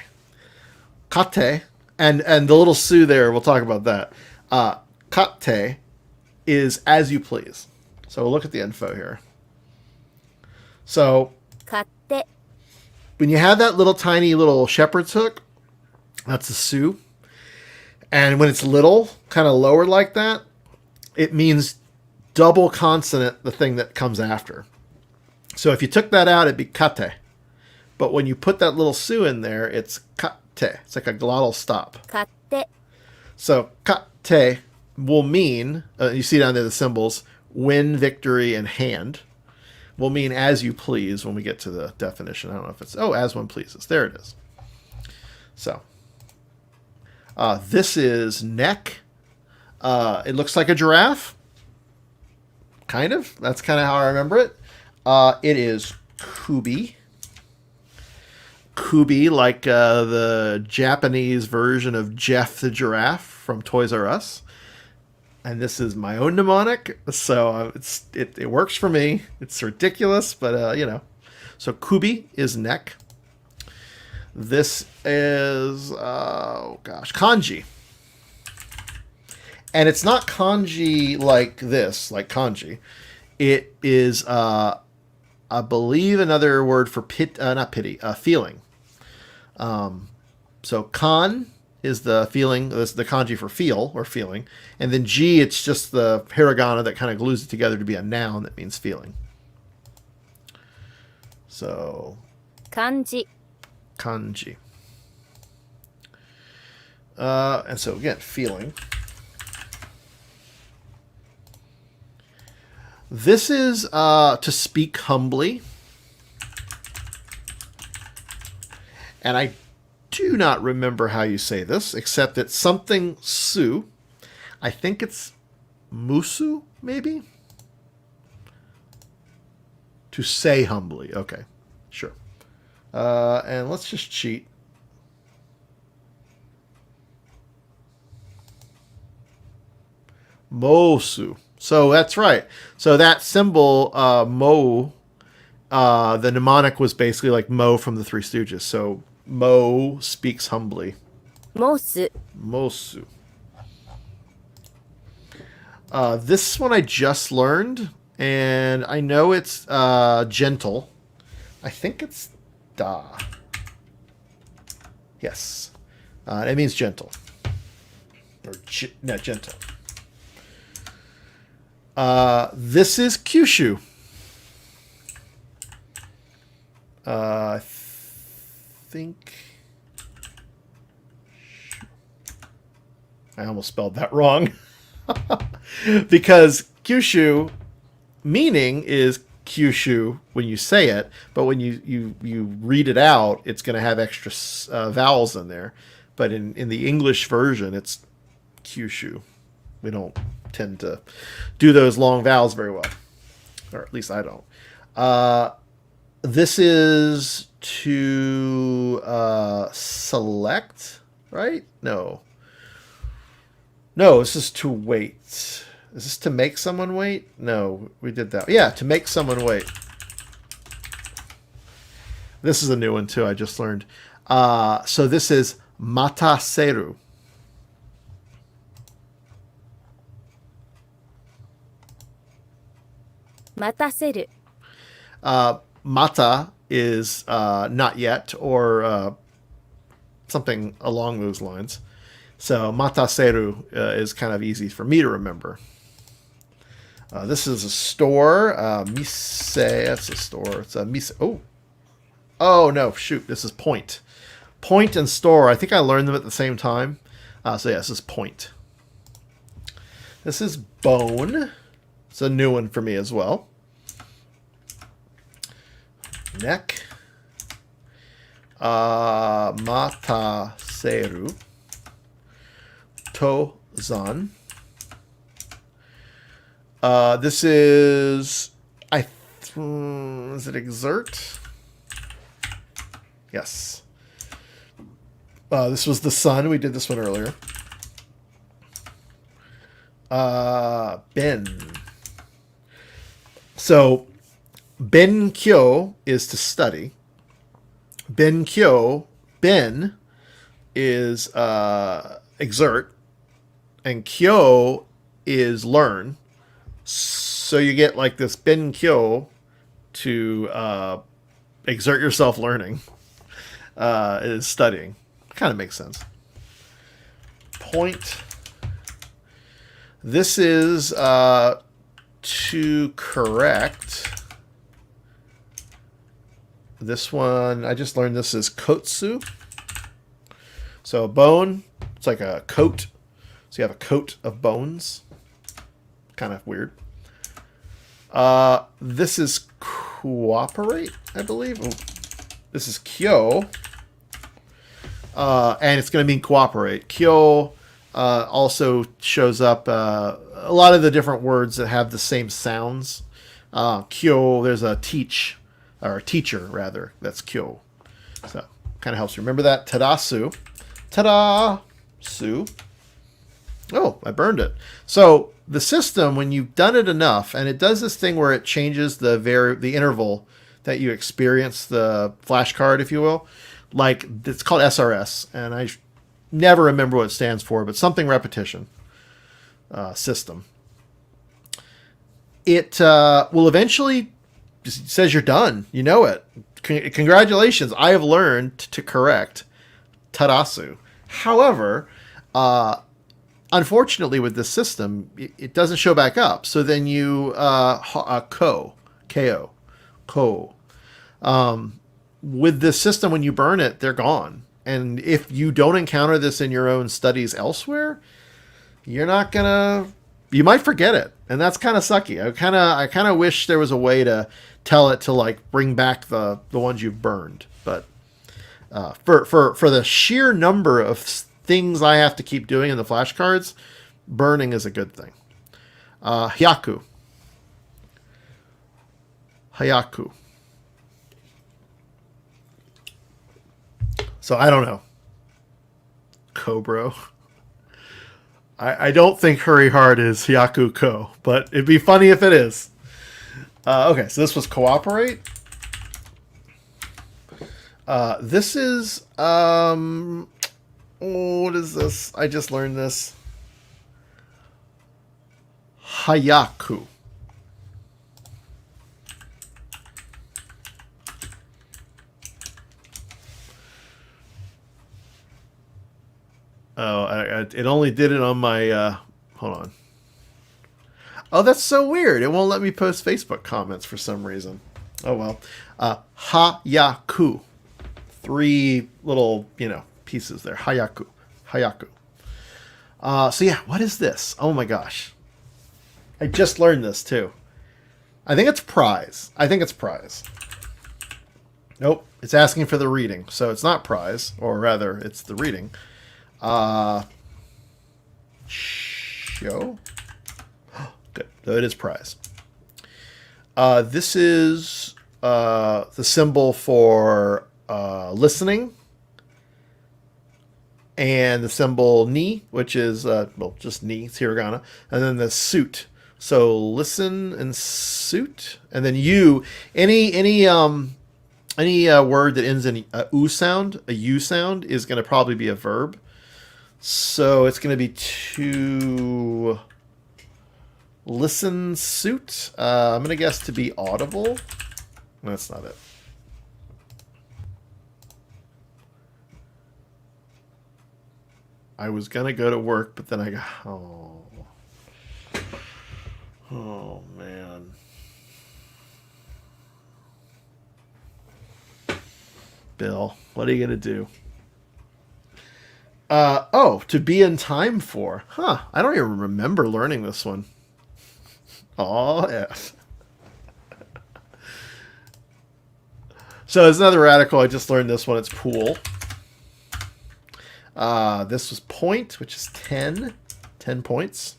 kate, and the little su there. We'll talk about that. Kate is as you please. So we'll look at the info here. So 買って when you have that little tiny little shepherd's hook, that's a su. And when it's little, kind of lowered like that, it means double consonant, the thing that comes after. So if you took that out, it'd be kate. But when you put that little su in there, it's kate. It's like a glottal stop. 買って So kate will mean, you see down there the symbols, win, victory, and hand. Will mean as you please when we get to the definition. I don't know if it's... Oh, as one pleases. There it is. So, this is neck. It looks like a giraffe. Kind of. That's kind of how I remember it. It is kubi. Kubi, like the Japanese version of Jeff the Giraffe from Toys R Us. And this is my own mnemonic, so it works for me. It's ridiculous, but you know. So kubi is neck. This is kanji, and it's not kanji like this, like kanji. It is, I believe, another word for not pity, feeling. So kan is the feeling, that's the kanji for feel or feeling. And then ji, it's just the hiragana that kind of glues it together to be a noun that means feeling. So kanji, Kanji. And so again, feeling. This is to speak humbly. And I do not remember how you say this, except it's something su. I think it's musu, maybe? To say humbly. Okay, sure. And let's just cheat. Mosu. So that's right. So that symbol, mo, the mnemonic was basically like Mo from the Three Stooges. So Mo speaks humbly. mosu, Mosu. This one I just learned, and I know it's gentle. I think it's da. Yes. It means gentle. Or gentle. This is Kyushu. I think I almost spelled that wrong. Because Kyushu meaning is Kyushu when you say it, but when you read it out, it's going to have extra vowels in there. But in the English version, it's Kyushu. We don't tend to do those long vowels very well, or at least I don't. This is to select, right? No, this is to wait. Is this to make someone wait? No, we did that. Yeah, to make someone wait. This is a new one too. I just learned. So this is mataseru. mataseru, Mata is not yet, or something along those lines. So mataseru is kind of easy for me to remember. This is a store. Mise. That's a store. It's a mise. Oh no! Shoot! This is point. Point and store. I think I learned them at the same time. So yeah, this is point. This is bone. It's a new one for me as well. Neck. Mataseru. Tozan. This is is it exert? Yes. This was the sun. We did this one earlier. Ben. So benkyo is to study. Benkyo, ben is exert, and kyo is learn. So you get like this benkyo to exert yourself learning is studying. Kind of makes sense. Point. This is to correct. This one, I just learned this is kotsu. So a bone, it's like a coat. So you have a coat of bones. Kind of weird. This is cooperate, I believe. Oh, this is kyo. And it's going to mean cooperate. Kyo also shows up a lot of the different words that have the same sounds. Kyo, there's a teach, or a teacher rather, that's kyo. So kind of helps you remember that. Tadasu. Tada-su. Oh, I burned it. So the system, when you've done it enough, and it does this thing where it changes the interval that you experience the flashcard, if you will. Like, it's called SRS, and I never remember what it stands for, but something repetition system. It will eventually, just says you're done. You know it. Congratulations, I have learned to correct tadasu. However, unfortunately with this system, it doesn't show back up. So then you, ko. with this system, when you burn it, they're gone. And if you don't encounter this in your own studies elsewhere, you're not gonna. You might forget it, and that's kind of sucky. I kind of wish there was a way to tell it to like bring back the ones you've burned. But for the sheer number of things I have to keep doing in the flashcards, burning is a good thing. Hyaku. Hayaku. So I don't know. Cobro. I don't think Hurry Hard is Hyaku Ko, but it'd be funny if it is. Okay, so this was Cooperate. This is what is this? I just learned this. Hayaku. Oh, it only did it on my, hold on. Oh, that's so weird. It won't let me post Facebook comments for some reason. Oh, well. Hayaku. 3 little, pieces there. Hayaku. Hayaku. So yeah, what is this? Oh my gosh. I just learned this too. I think it's prize. Nope. It's asking for the reading. So it's not prize, or rather, it's the reading. Show. Good. So it is prize. This is the symbol for listening, and the symbol ni, which is just ni. It's hiragana, and then the suit. So listen and suit, and then you. Any word that ends in a u sound, is going to probably be a verb. So it's going to be to listen suit. I'm going to guess to be audible. That's not it. I was going to go to work, but then I got... Oh, man. Bill, what are you going to do? To be in time for. Huh. I don't even remember learning this one. Oh, yeah. So there's another radical. I just learned this one. It's pool. This was point, which is 10. 10 points.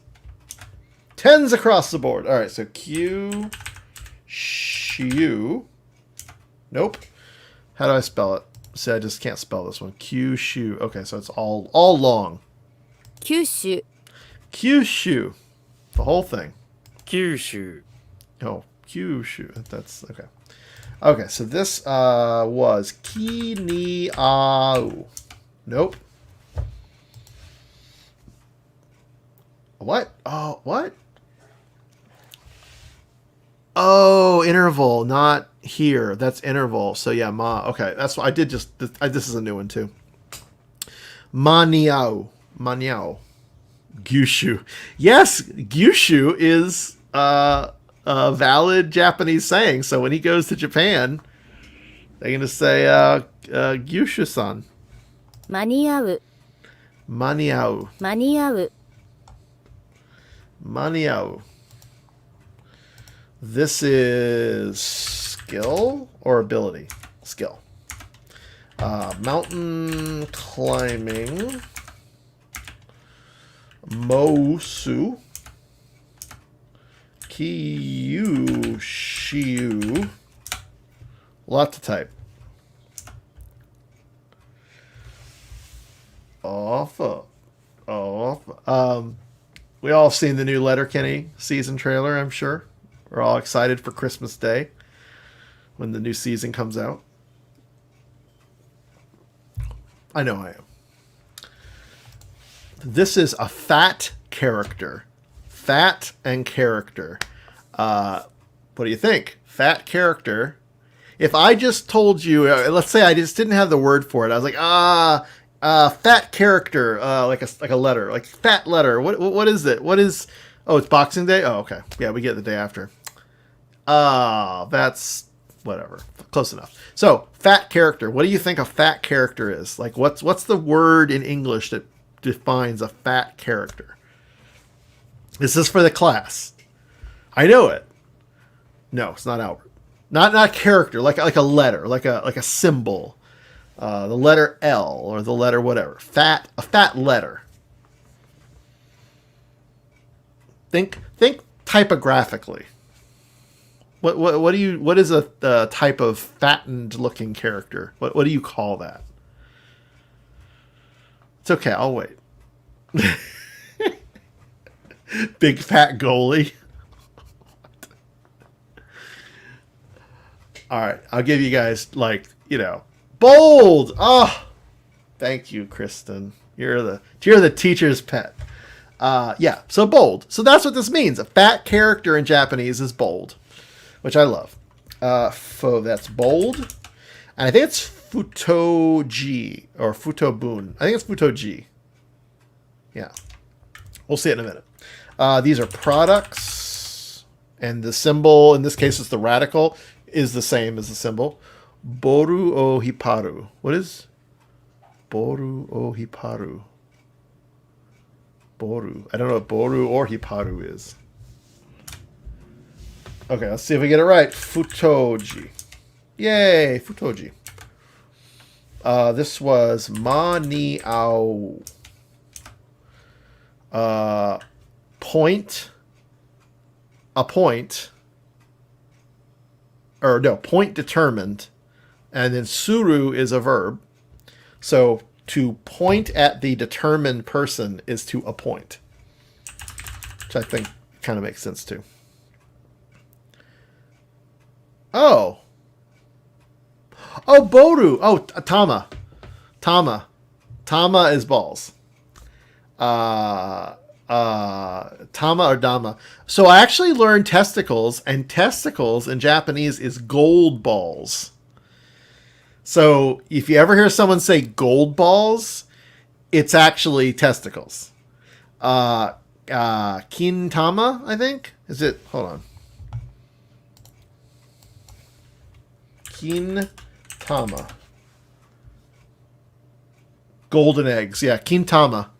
10s across the board. All right, so Q, Shu. Nope. How do I spell it? See, I just can't spell this one. Kyushu. Okay, so it's all long. Kyushu. Kyushu. The whole thing. Kyushu. Oh, Kyushu. That's okay. Okay, so this was Kiniau. Nope. What? Oh, what? Oh, interval, not here. That's interval. So yeah, ma. Okay, that's what I did. This is a new one too. Maniao. Gyushu. Yes, Gyushu is a valid Japanese saying. So when he goes to Japan, they're gonna say Gyushu-san. Maniau. Maniao. This is skill or ability? Skill. Mountain climbing. Mosu. Kyushu. Lot to type. Off. We all seen the new WaniKani season trailer, I'm sure. We're all excited for Christmas Day when the new season comes out. I know I am. This is a fat character. Fat and character. What do you think? Fat character. If I just told you, let's say I just didn't have the word for it. I was like, fat character, like a letter, like fat letter. What is it? What is? Oh, it's Boxing Day. Oh, okay. Yeah, we get the day after. That's whatever. Close enough. So, fat character. What do you think a fat character is? Like, what's the word in English that defines a fat character? This is for the class. I know it. No, it's not Albert. Not character, like a letter, like a symbol. The letter L or the letter whatever. A fat letter. Think typographically. What is a type of fattened looking character? What do you call that? It's okay, I'll wait. Big fat goalie. All right, I'll give you guys bold. Oh, thank you, Kristen. You're the teacher's pet. Yeah, so bold. So that's what this means. A fat character in Japanese is bold, which I love. That's bold. And I think it's futoji or futobun. I think it's futoji. Yeah. We'll see it in a minute. These are products. And the symbol, in this case, it's the radical, is the same as the symbol. Boru o hiparu. What is boru o hiparu? Boru. I don't know what boru or hiparu is. Okay, let's see if we get it right. Futoji. Yay, futoji. This was maniao. Point. A point. Or no, point determined. And then suru is a verb. So to point at the determined person is to appoint. Which I think kind of makes sense too. Oh, boru. Oh, tama. Tama is balls. Tama or dama. So I actually learned testicles, and testicles in Japanese is gold balls. So if you ever hear someone say gold balls, it's actually testicles. Kintama, I think. Is it? Hold on. Kintama. Golden eggs. Yeah, kintama.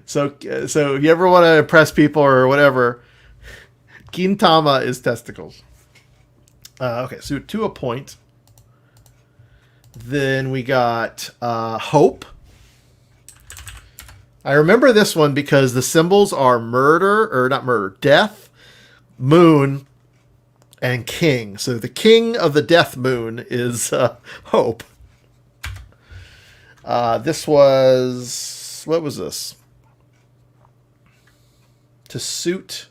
So if you ever want to impress people or whatever, kintama is testicles. Okay, so to a point. Then we got hope. I remember this one because the symbols are death, moon, and king. So the king of the death moon is hope. This was... What was this? To suit...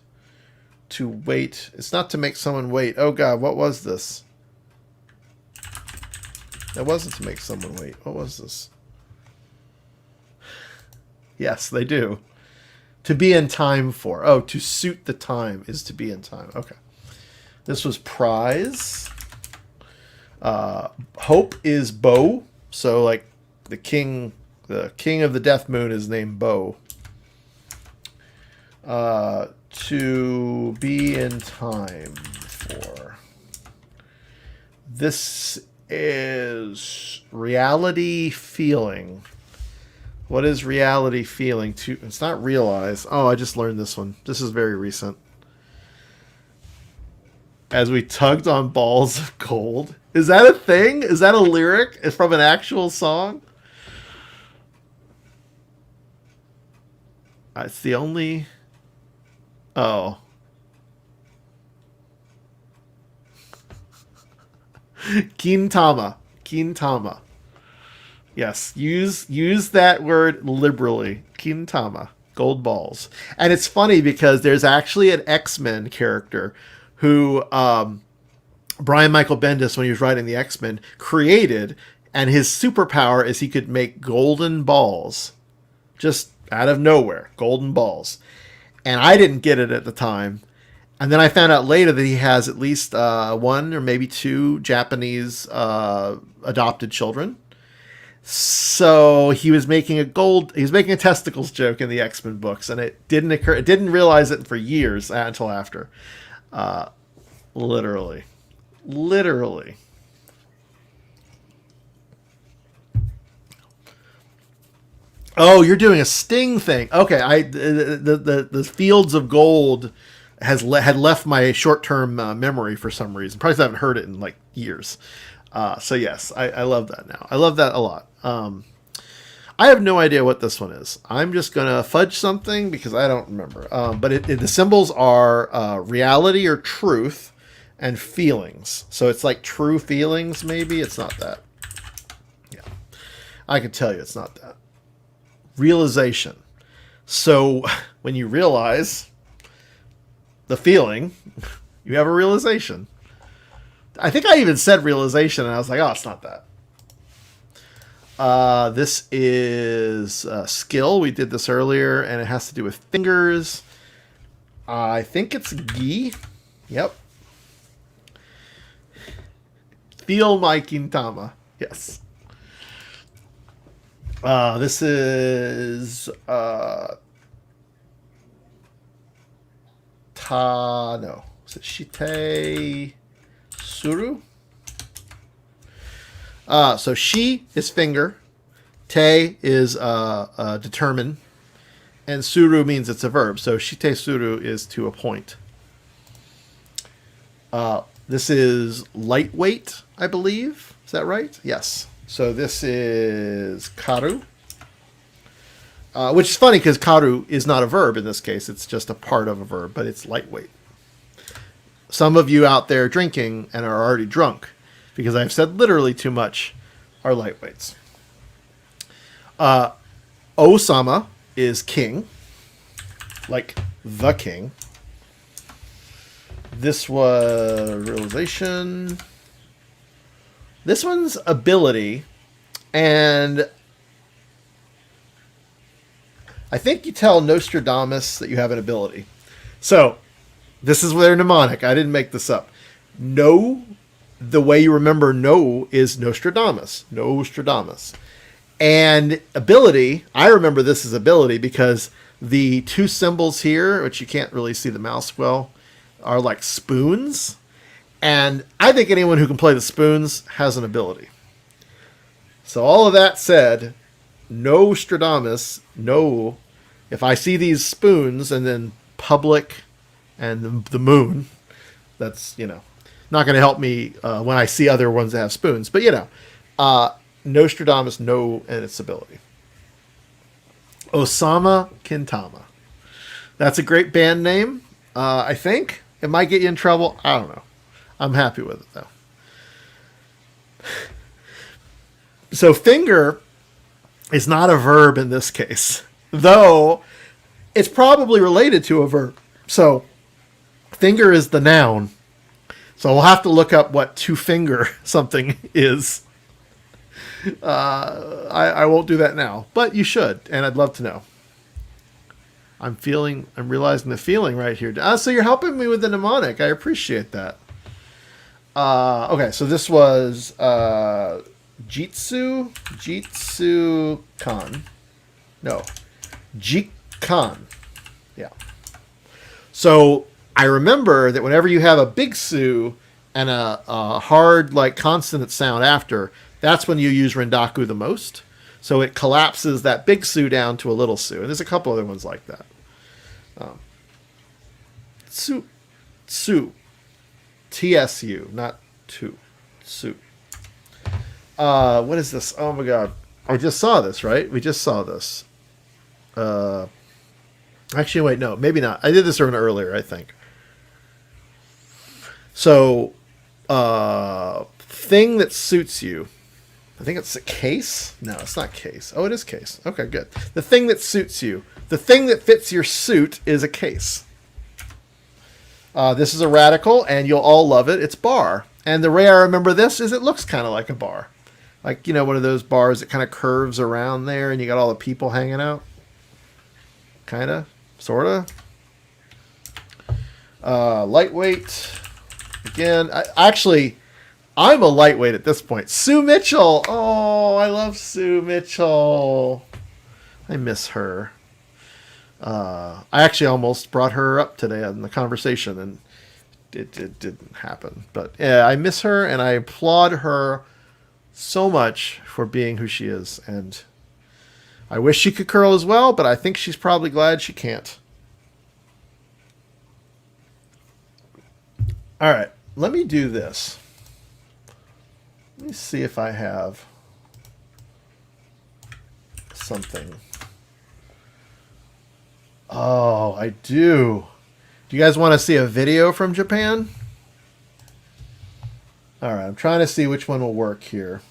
To wait. It's not to make someone wait. Oh god, what was this? That wasn't to make someone wait. What was this? Yes, they do. To be in time for. Oh, to suit the time is to be in time. Okay. This was prize. Hope is bow. So like the king of the death moon is named Bow. To be in time for. This is reality feeling. What is reality feeling? It's not realize. Oh, I just learned this one. This is very recent. As we tugged on balls of gold. Is that a thing? Is that a lyric? It's from an actual song? It's the only... Oh. Kintama. Yes, use that word liberally. Kintama. Gold balls. And it's funny because there's actually an X-Men character who Brian Michael Bendis, when he was writing the X-Men, created, and his superpower is he could make golden balls. Just out of nowhere. Golden balls. And I didn't get it at the time. And then I found out later that he has at least one or maybe two Japanese adopted children. So he was making a testicles joke in the X-Men books, and it didn't occur. It didn't realize it for years until after. Literally. Literally. Oh, you're doing a sting thing. Okay, the fields of gold had left my short term memory for some reason. Probably 'cause I haven't heard it in like years. So yes, I love that now. I love that a lot. I have no idea what this one is. I'm just gonna fudge something because I don't remember. But the symbols are reality or truth and feelings. So it's like true feelings. Maybe it's not that. Yeah, I can tell you it's not that. Realization. So when you realize the feeling, you have a realization. I think I even said realization, and I was like, oh, it's not that. This is skill. We did this earlier, and it has to do with fingers. I think it's gi. Yep. Feel my Kintama. Yes. This is no. Is it shite suru? So shi is finger, te is determine, and suru means it's a verb. So shite suru is to appoint. This is lightweight, I believe. Is that right? Yes. So this is karu, which is funny because karu is not a verb in this case. It's just a part of a verb, but it's lightweight. Some of you out there drinking and are already drunk, because I've said literally too much, are lightweights. Osama is king, like the king. This was realization. This one's ability, and I think you tell Nostradamus that you have an ability. So, this is their mnemonic. I didn't make this up. No, the way you remember no is Nostradamus. Nostradamus. And ability, I remember this as ability because the two symbols here, which you can't really see the mouse well, are like spoons. And I think anyone who can play the spoons has an ability. So all of that said, Nostradamus, no. If I see these spoons and then public and the moon, that's, not going to help me when I see other ones that have spoons. But, Nostradamus, no, and its ability. Osama Kintama. That's a great band name, I think. It might get you in trouble. I don't know. I'm happy with it, though. So finger is not a verb in this case, though it's probably related to a verb. So finger is the noun. So we'll have to look up what to finger something is. I won't do that now, but you should, and I'd love to know. I'm realizing the feeling right here. So you're helping me with the mnemonic. I appreciate that. Okay, so this was Jitsu Kan. No, Jikan. Yeah. So I remember that whenever you have a big su and a hard like consonant sound after, that's when you use rendaku the most. So it collapses that big su down to a little su. And there's a couple other ones like that. Su. TSU, not tu. Su. What is this? Oh my god. I just saw this, right? We just saw this. Actually, wait, no, maybe not. I did this earlier, I think. So, thing that suits you. I think it's a case. No, it's not case. Oh, it is case. Okay, good. The thing that suits you. The thing that fits your suit is a case. This is a radical, and you'll all love it. It's bar. And the way I remember this is it looks kind of like a bar. Like, one of those bars that kind of curves around there, and you got all the people hanging out. Kind of. Sort of. Lightweight. Again, I'm a lightweight at this point. Sue Mitchell. Oh, I love Sue Mitchell. I miss her. I actually almost brought her up today in the conversation, and it didn't happen. But yeah, I miss her, and I applaud her so much for being who she is. And I wish she could curl as well, but I think she's probably glad she can't. All right, let me do this. Let me see if I have something. Oh, I do. Do you guys want to see a video from Japan? All right, I'm trying to see which one will work here.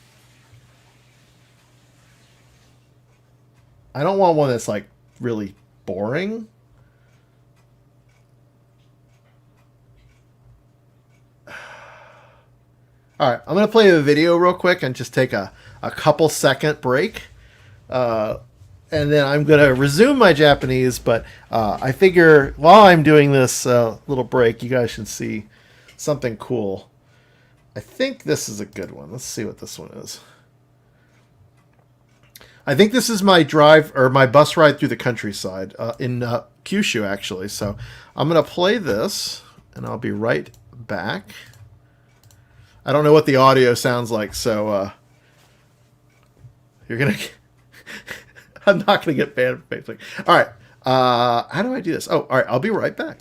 I don't want one that's like really boring. All right, I'm going to play the video real quick and just take a couple second break. And then I'm going to resume my Japanese, but I figure while I'm doing this little break, you guys should see something cool. I think this is a good one. Let's see what this one is. I think this is my drive or my bus ride through the countryside in Kyushu, actually. So I'm going to play this, and I'll be right back. I don't know what the audio sounds like, so you're going to... I'm not going to get banned from Facebook. All right. How do I do this? Oh, all right. I'll be right back.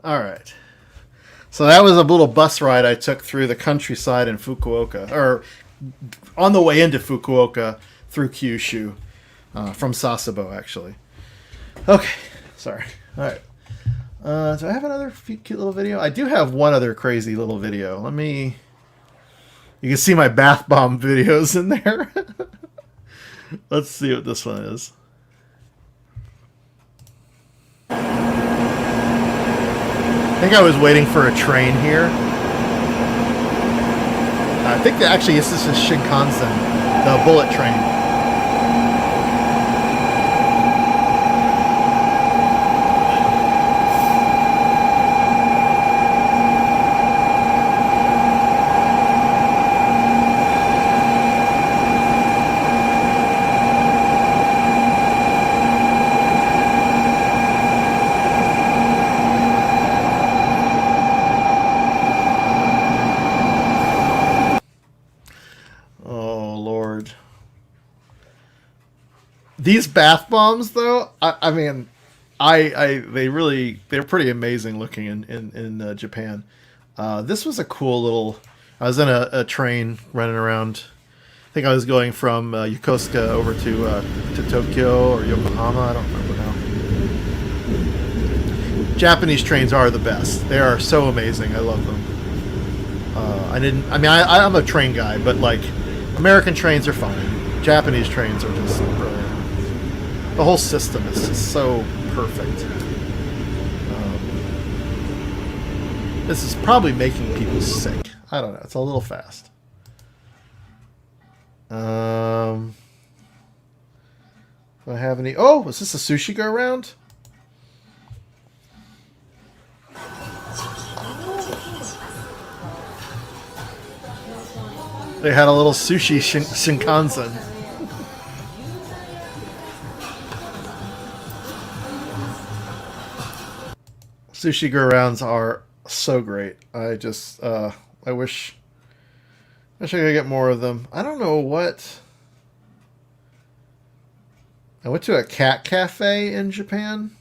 All right. So that was a little bus ride I took through the countryside in Fukuoka, or on the way into Fukuoka through Kyushu, from Sasebo, actually. Okay. Sorry. All right. Do I have another cute little video? I do have one other crazy little video. Let me... You can see my bath bomb videos in there. Let's see what this one is. I think I was waiting for a train here. I think that actually this is Shinkansen, the bullet train. These bath bombs, though, I mean, they're pretty amazing looking in Japan. This was a cool little. I was in a train running around. I think I was going from Yokosuka over to Tokyo or Yokohama. I don't remember now. Japanese trains are the best. They are so amazing. I love them. I'm a train guy, but like American trains are fine. Japanese trains are just brilliant. The whole system is just so perfect. This is probably making people sick. I don't know. It's a little fast. Do I have any... Oh, is this a sushi go round? They had a little sushi shinkansen. Sushi go-rounds are so great. I wish I could get more of them. I don't know what. I went to a cat cafe in Japan.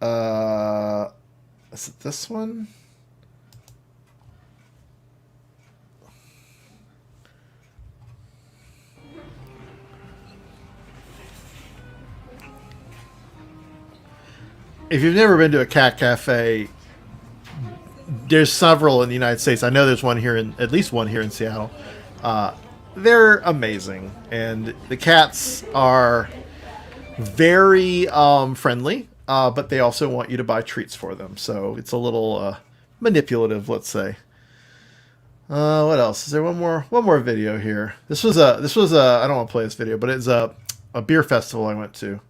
Is it this one? If you've never been to a cat cafe, there's several in the United States. I know there's at least one here in Seattle. They're amazing, and the cats are very friendly, but they also want you to buy treats for them. So it's a little manipulative, let's say. What else? Is there one more video here? This was a I don't want to play this video, but it's a beer festival I went to.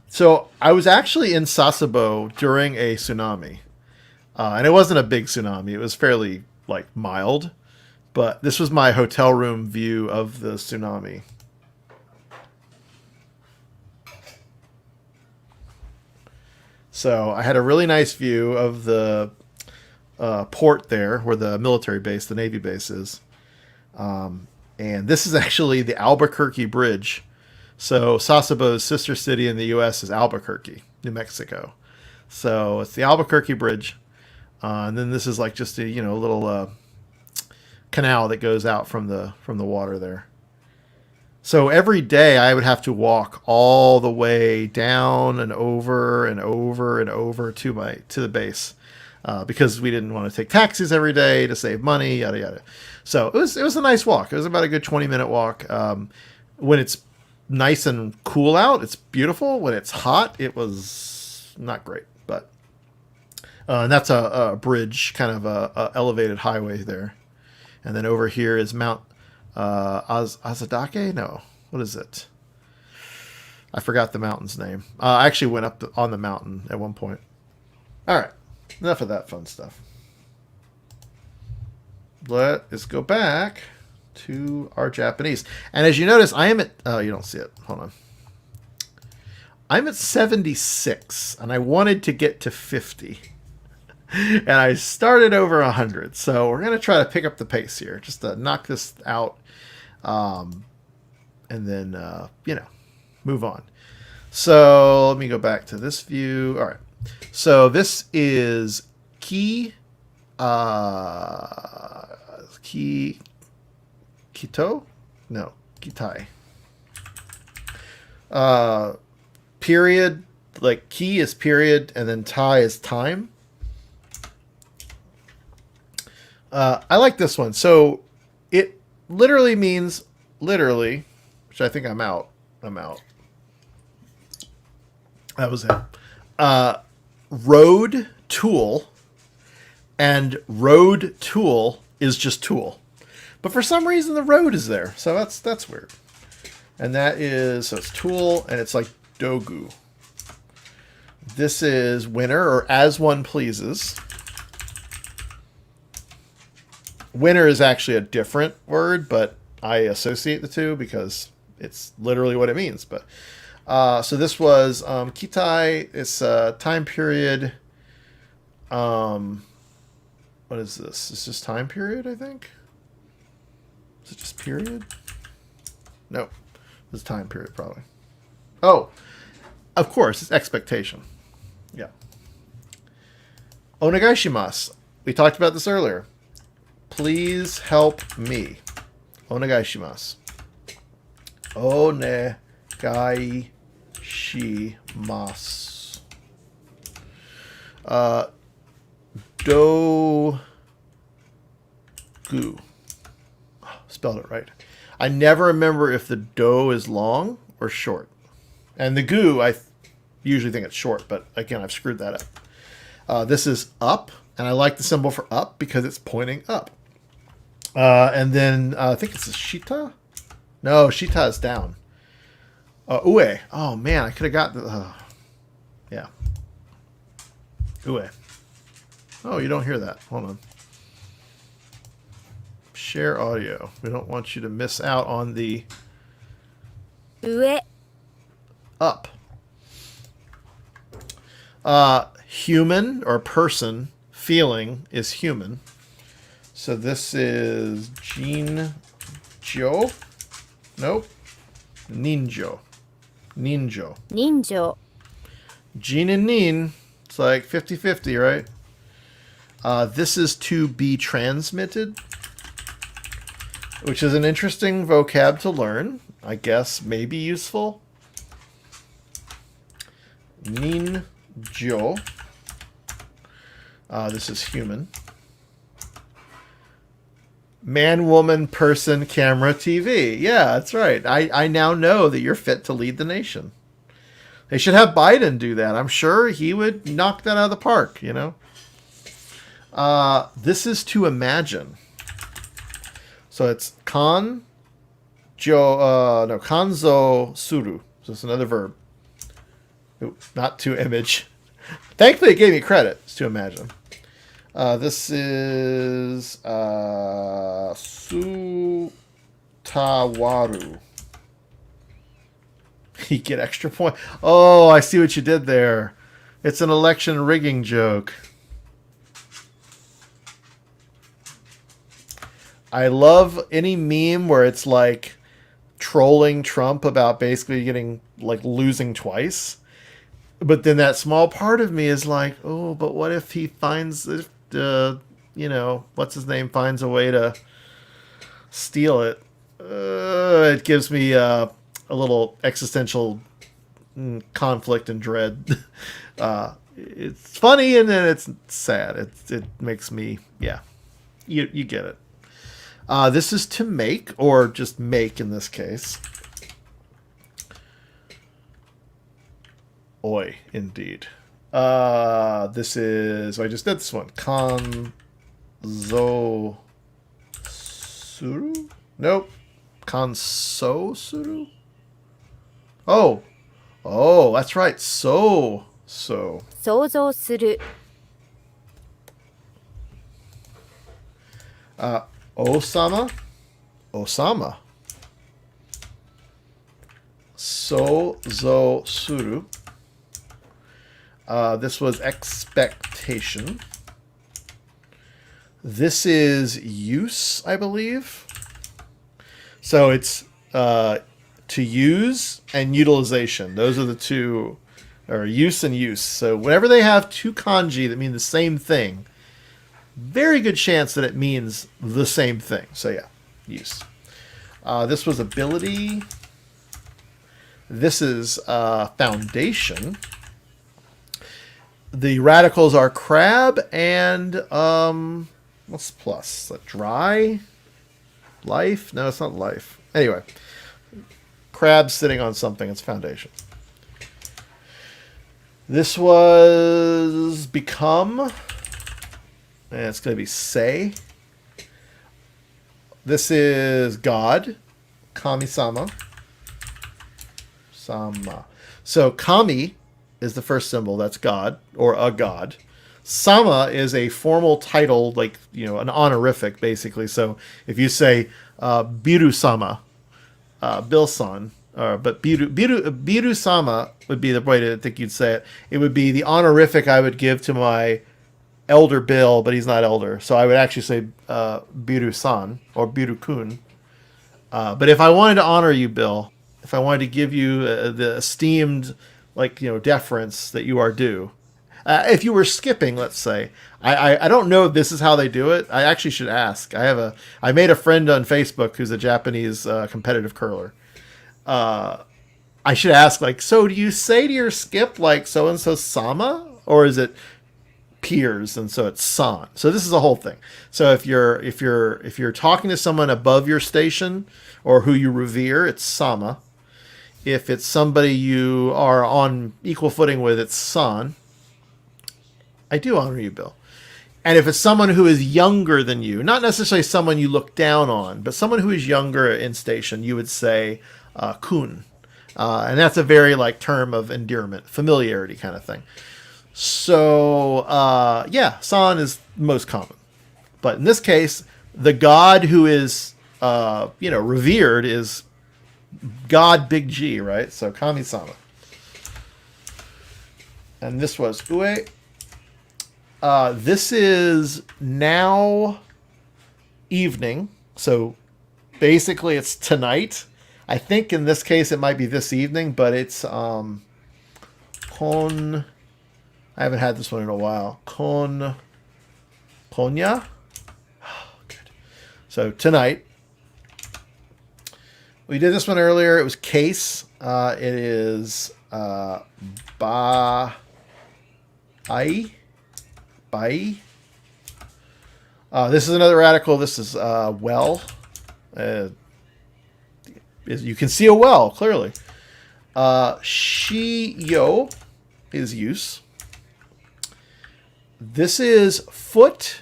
So I was actually in Sasebo during a tsunami, and it wasn't a big tsunami. It was fairly mild, but this was my hotel room view of the tsunami. So I had a really nice view of the port there, where the military base, the Navy base is, and this is actually the Albuquerque Bridge. So Sasebo's sister city in the U.S. is Albuquerque, New Mexico. So it's the Albuquerque Bridge, and then this is just a little canal that goes out from the water there. So every day I would have to walk all the way down and over and over and over to the base, because we didn't want to take taxis every day to save money, yada yada. So it was a nice walk. It was about a good 20-minute walk. When it's nice and cool out, it's beautiful. When it's hot, it was not great. But and that's a bridge, kind of a elevated highway there. And then over here is Mount Azadake? No, what is it? I forgot the mountain's name. I actually went up on the mountain at one point. All right, enough of that fun stuff. Let us go back to our Japanese. And as you notice, I am at... you don't see it. Hold on. I'm at 76, and I wanted to get to 50. And I started over 100. So we're going to try to pick up the pace here, just to knock this out, and then, move on. So let me go back to this view. All right. So this is Kito? No, Kitai. Period, ki is period, and then tai is time. I like this one. So it literally means literally, which I think I'm out. That was it. Road tool, and road tool is just tool. But for some reason, the road is there. So that's weird. And that is, so it's tool, and it's like dogu. This is winner, or as one pleases. Winner is actually a different word, but I associate the two because it's literally what it means. But so this was kitai. It's time period. What is this? It's just time period, I think. Is it just period? No. It's time period, probably. Oh, of course, it's expectation. Yeah. Onegaishimasu. We talked about this earlier. Please help me. Onegaishimasu. Onegaishimasu. Dogu. Spelled it right. I never remember if the do is long or short. And the gu, I usually think it's short, but again, I've screwed that up. This is up, and I like the symbol for up because it's pointing up. And then I think it's a shita? No, shita is down. Ue. Oh, man, I could have got the... yeah. Ue. Oh, you don't hear that. Hold on. Share audio. We don't want you to miss out on the 上 up. Human or person feeling is human. So this is Jinjo. Nope. Ninjo. Ninjo. 人情 Jin and Nin. It's like 50-50, right? This is to be transmitted, which is an interesting vocab to learn. I guess maybe useful. Ninjo. This is human. Man, woman, person, camera, TV. Yeah, that's right. I now know that you're fit to lead the nation. They should have Biden do that. I'm sure he would knock that out of the park, you know? This is to imagine. So it's kanzo suru. So it's another verb. Ooh, not to image. Thankfully, it gave me credit. It's to imagine. This is sutawaru. You get extra point. Oh, I see what you did there. It's an election rigging joke. I love any meme where it's like trolling Trump about basically getting like losing twice. But then that small part of me is like, oh, but what if he finds, you know, what's his name, finds a way to steal it? It gives me a little existential conflict and dread. It's funny and then it's sad. It makes me, yeah, you get it. This is to make, or just make in this case. Oi, indeed. This is, I just did this one. Kanzo suru? Nope. Kanso suru? Oh, that's right. So. 想像する Osama. Sozo suru. This was expectation. This is use, I believe. So it's to use and utilization. Those are the two, or use and use. So whenever they have two kanji that mean the same thing, very good chance that it means the same thing. So yeah, use. This was ability. This is foundation. The radicals are crab and what's plus? Dry? Life? No, it's not life. Anyway, crab sitting on something. It's foundation. This was become. And it's going to be say. This is God. Kami-sama. Sama. So kami is the first symbol. That's God, or a god. Sama is a formal title, like, you know, an honorific, basically. So if you say Biru-sama, Bill-san, but Biru-sama would be the way to think you'd say it. It would be the honorific I would give to my elder Bill, but he's not elder. So I would actually say Biru-san or Biru-kun. But if I wanted to honor you, Bill, if I wanted to give you the esteemed, like, you know, deference that you are due, if you were skipping, let's say, I don't know if this is how they do it. I actually should ask. I made a friend on Facebook who's a Japanese competitive curler. I should ask, like, so do you say to your skip like so and so sama, or is it peers and so it's san? So this is a whole thing. So if you're talking to someone above your station or who you revere, it's sama. If it's somebody you are on equal footing with, it's san. I do honor you, Bill. And if it's someone who is younger than you, not necessarily someone you look down on, but someone who is younger in station, you would say kun. And that's a very, like, term of endearment, familiarity kind of thing. So, yeah, san is most common. But in this case, the god who is, revered is God Big G, right? So, kami-sama. And this was ue. This is now evening. So, basically, it's tonight. I think in this case it might be this evening, but it's kon. I haven't had this one in a while. Konya. Oh, good. So tonight. We did this one earlier. It was case. It is ba ai. Bai. This is another radical. This is well. You can see a well clearly. Shiyo is use. This is foot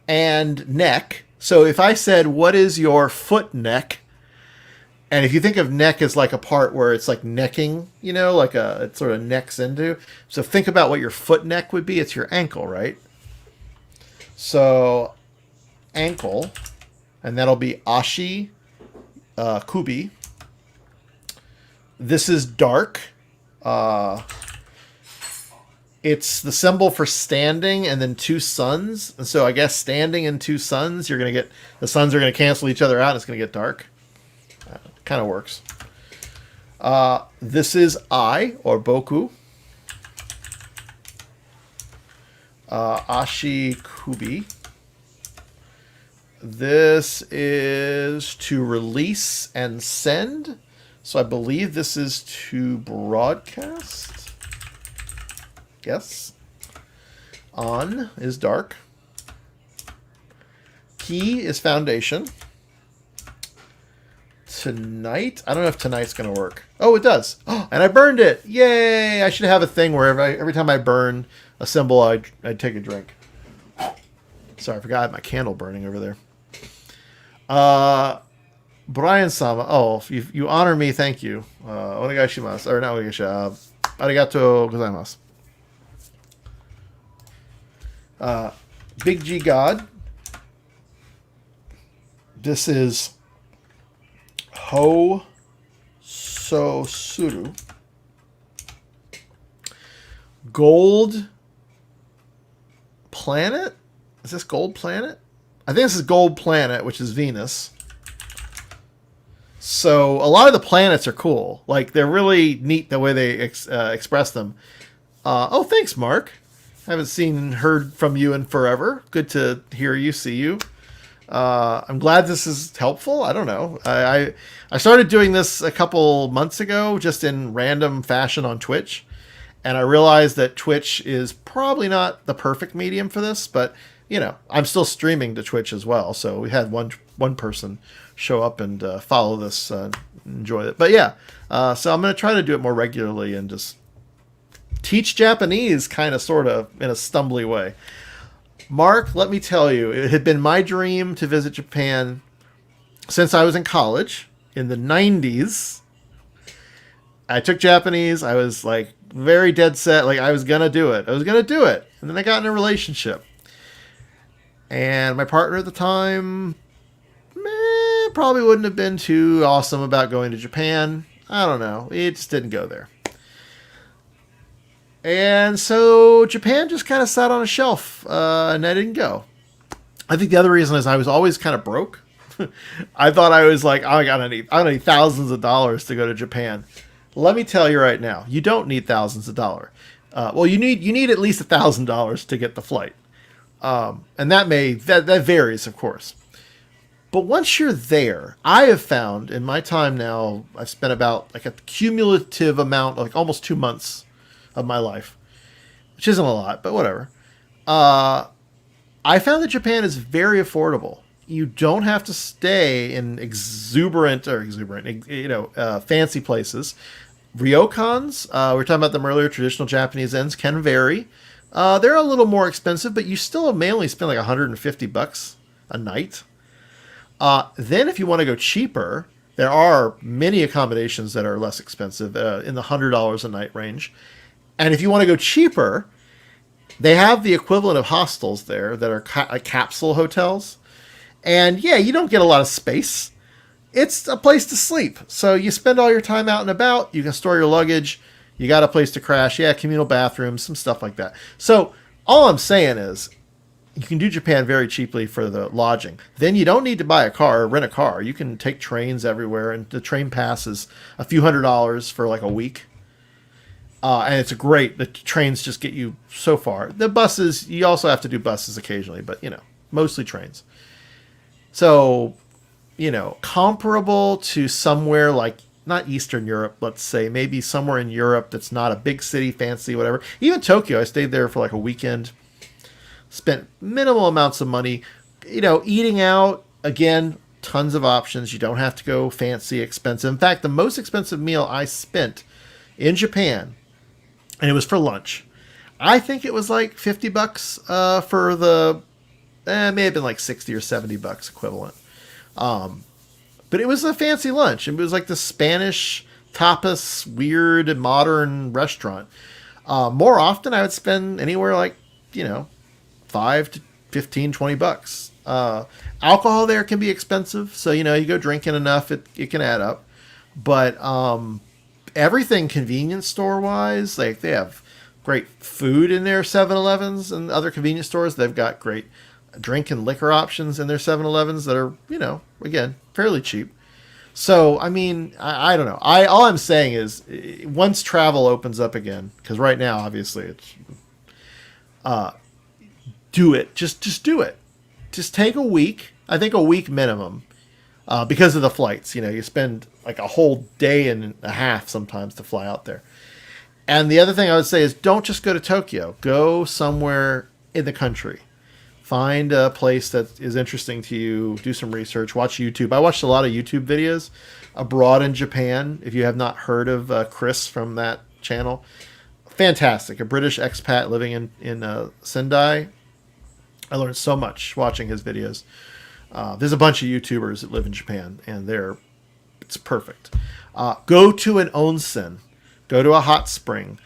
and neck. So if I said, what is your foot neck? And if you think of neck as like a part where it's like necking, like it sort of necks into. So think about what your foot neck would be. It's your ankle, right? So ankle, and that'll be ashi kubi. This is dark. It's the symbol for standing and then two suns. And so I guess standing and two suns, the suns are going to cancel each other out. And it's going to get dark. Kind of works. This is I, or boku. Ashi kubi. This is to release and send. So I believe this is to broadcast. Yes. On is dark. Ki is foundation. Tonight, I don't know if tonight's going to work. Oh, it does. Oh, and I burned it. Yay! I should have a thing where every time I burn a symbol, I'd take a drink. Sorry, I forgot I had my candle burning over there. Bryan-sama. Oh, you honor me, thank you. Onegaishimasu. Or not onegaishimasu. Arigatou gozaimasu. Big G God. This is Ho So Suru. Gold Planet? Is this Gold Planet? I think this is Gold Planet, which is Venus. So a lot of the planets are cool. Like, they're really neat the way they express them. Oh, thanks, Mark. Haven't seen and heard from you in forever. Good to hear you, see you. I'm glad this is helpful. I don't know. I started doing this a couple months ago, just in random fashion on Twitch. And I realized that Twitch is probably not the perfect medium for this, but, I'm still streaming to Twitch as well. So we had one person show up and follow this, enjoy it. But yeah, so I'm going to try to do it more regularly and just teach Japanese kind of sort of in a stumbly way. Mark, let me tell you, it had been my dream to visit Japan since I was in college in the 90s. I took Japanese. I was like very dead set. Like I was going to do it. And then I got in a relationship. And my partner at the time probably wouldn't have been too awesome about going to Japan. I don't know. It just didn't go there. And so Japan just kind of sat on a shelf, and I didn't go. I think the other reason is I was always kind of broke. I thought I was like, I need thousands of dollars to go to Japan. Let me tell you right now, you don't need thousands of dollars. Well, you need at least $1,000 to get the flight, and that varies, of course. But once you're there, I have found in my time now, I've spent about like a cumulative amount, like almost 2 months of my life, which isn't a lot, but whatever. I found that Japan is very affordable. You don't have to stay in fancy places. Ryokans, we were talking about them earlier, traditional Japanese inns can vary. They're a little more expensive, but you still mainly spend like $150 a night. Then if you want to go cheaper, there are many accommodations that are less expensive, in the $100 a night range. And if you want to go cheaper, They have the equivalent of hostels there that are like capsule hotels. And yeah, you don't get a lot of space. It's a place to sleep. So you spend all your time out and about. You can store your luggage. You got a place to crash. Yeah, communal bathrooms, some stuff like that. So all I'm saying is you can do Japan very cheaply for the lodging. Then you don't need to buy a car or rent a car. You can take trains everywhere, and the train pass is a few $100s for like a week. And it's the trains just get you so far. The buses, you also have to do buses occasionally, but mostly trains. So, comparable to somewhere like, not Eastern Europe, let's say, maybe somewhere in Europe that's not a big city, fancy, whatever. Even Tokyo, I stayed there for like a weekend, spent minimal amounts of money, eating out, again, tons of options. You don't have to go fancy, expensive. In fact, the most expensive meal I spent in Japan, and it was for lunch, I think it was like $50 for the, it may have been like 60 or $70 equivalent. But it was a fancy lunch. It was like the Spanish tapas, weird modern restaurant. More often, I would spend anywhere like, $5 to $15, $20. Alcohol there can be expensive. So, you go drinking enough, it can add up. But everything convenience store wise, like they have great food in their 7-Elevens and other convenience stores. They've got great drink and liquor options in their 7-Elevens that are, again, fairly cheap. So, I mean, I don't know. All I'm saying is once travel opens up again, because right now, obviously, it's do it. Just do it. Just take a week. I think a week minimum because of the flights. You spend like a whole day and a half sometimes to fly out there. And the other thing I would say is don't just go to Tokyo. Go somewhere in the country. Find a place that is interesting to you. Do some research. Watch YouTube. I watched a lot of YouTube videos abroad in Japan. If you have not heard of Chris from that channel, fantastic. A British expat living in Sendai. I learned so much watching his videos. There's a bunch of YouTubers that live in Japan, and it's perfect. Go to an onsen. Go to a hot spring.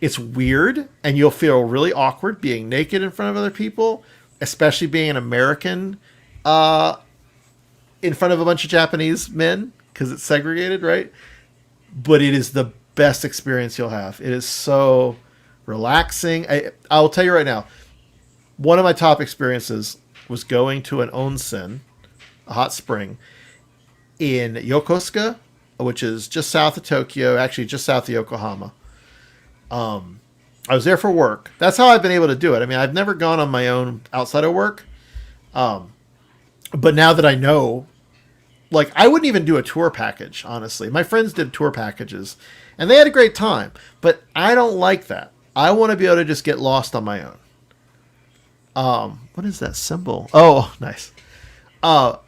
It's weird, and you'll feel really awkward being naked in front of other people, especially being an American in front of a bunch of Japanese men, because it's segregated, right? But it is the best experience you'll have. It is so relaxing. I'll tell you right now, one of my top experiences was going to an onsen, a hot spring, in Yokosuka, which is just south of Tokyo, actually just south of Yokohama. I was there for work. That's how I've been able to do it. I mean, I've never gone on my own outside of work. But now that I know, like, I wouldn't even do a tour package, honestly. My friends did tour packages, and they had a great time. But I don't like that. I want to be able to just get lost on my own. What is that symbol? Oh, nice. I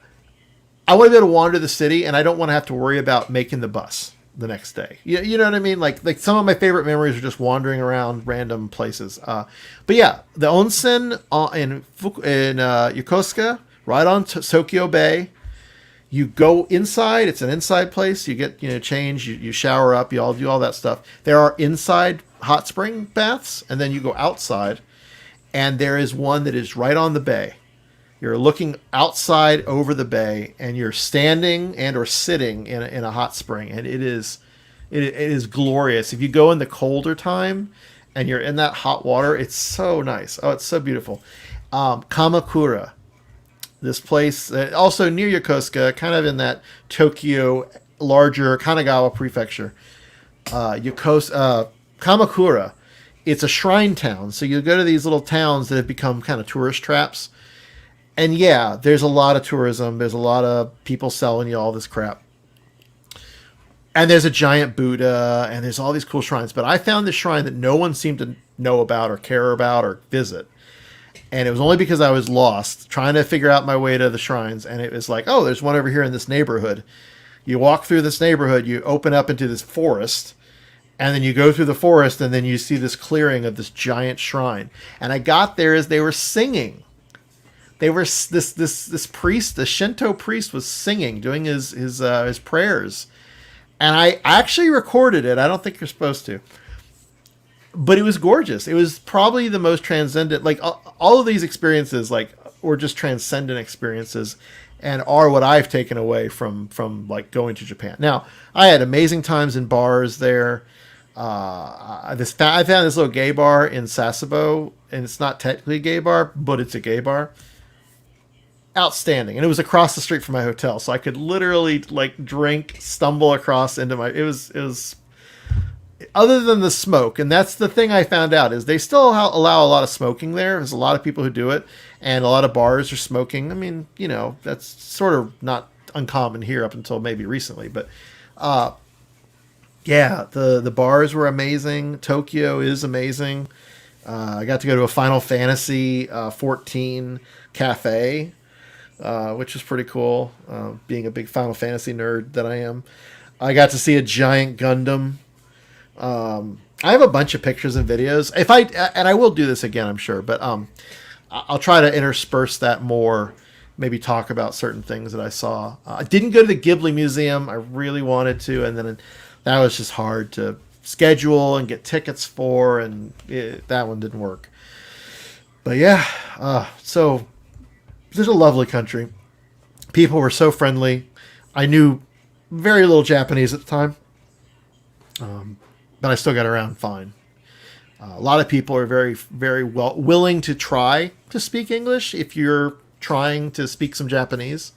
want to be able to wander the city, and I don't want to have to worry about making the bus the next day. You know what I mean? Like some of my favorite memories are just wandering around random places. But yeah, the onsen in Yokosuka, right on Tokyo Bay. You go inside. It's an inside place. You get change. You shower up. You all do all that stuff. There are inside hot spring baths, and then you go outside, and there is one that is right on the bay. You're looking outside over the bay, and you're standing and or sitting in a hot spring, and it is glorious. If you go in the colder time and you're in that hot water, it's so nice. Oh, it's so beautiful. Kamakura, this place, also near Yokosuka, kind of in that Tokyo, larger Kanagawa prefecture. Kamakura, it's a shrine town, so you go to these little towns that have become kind of tourist traps. And yeah, there's a lot of tourism. There's a lot of people selling you all this crap. And there's a giant Buddha, and there's all these cool shrines. But I found this shrine that no one seemed to know about or care about or visit. And it was only because I was lost, trying to figure out my way to the shrines. And it was like, oh, there's one over here in this neighborhood. You walk through this neighborhood, you open up into this forest, and then you go through the forest, and then you see this clearing of this giant shrine. And I got there as they were singing. They were this priest, the Shinto priest, was singing, doing his prayers, and I actually recorded it. I don't think you're supposed to. but it was gorgeous. It was probably the most transcendent. Like all of these experiences, like were just transcendent experiences, and are what I've taken away from like going to Japan. Now, I had amazing times in bars there. I found this little gay bar in Sasebo, and it's not technically a gay bar, but it's a gay bar. Outstanding, and it was across the street from my hotel, so I could literally like drink, stumble across into my. It was. Other than the smoke, and that's the thing I found out, is they still allow a lot of smoking there. There's a lot of people who do it, and a lot of bars are smoking. I mean, you know, that's sort of not uncommon here up until maybe recently, but yeah, the bars were amazing. Tokyo is amazing. I got to go to a Final Fantasy 14 cafe, which was pretty cool, being a big Final Fantasy nerd that I am. I got to see a giant Gundam. I have a bunch of pictures and videos. And I will do this again, I'm sure, but I'll try to intersperse that more. Maybe talk about certain things that I saw. I didn't go to the Ghibli Museum. I really wanted to, and then that was just hard to schedule and get tickets for, and that one didn't work. But yeah, so it's a lovely country. People were so friendly. I knew very little Japanese at the time. But I still got around fine. A lot of people are very, very willing to try to speak English if you're trying to speak some Japanese.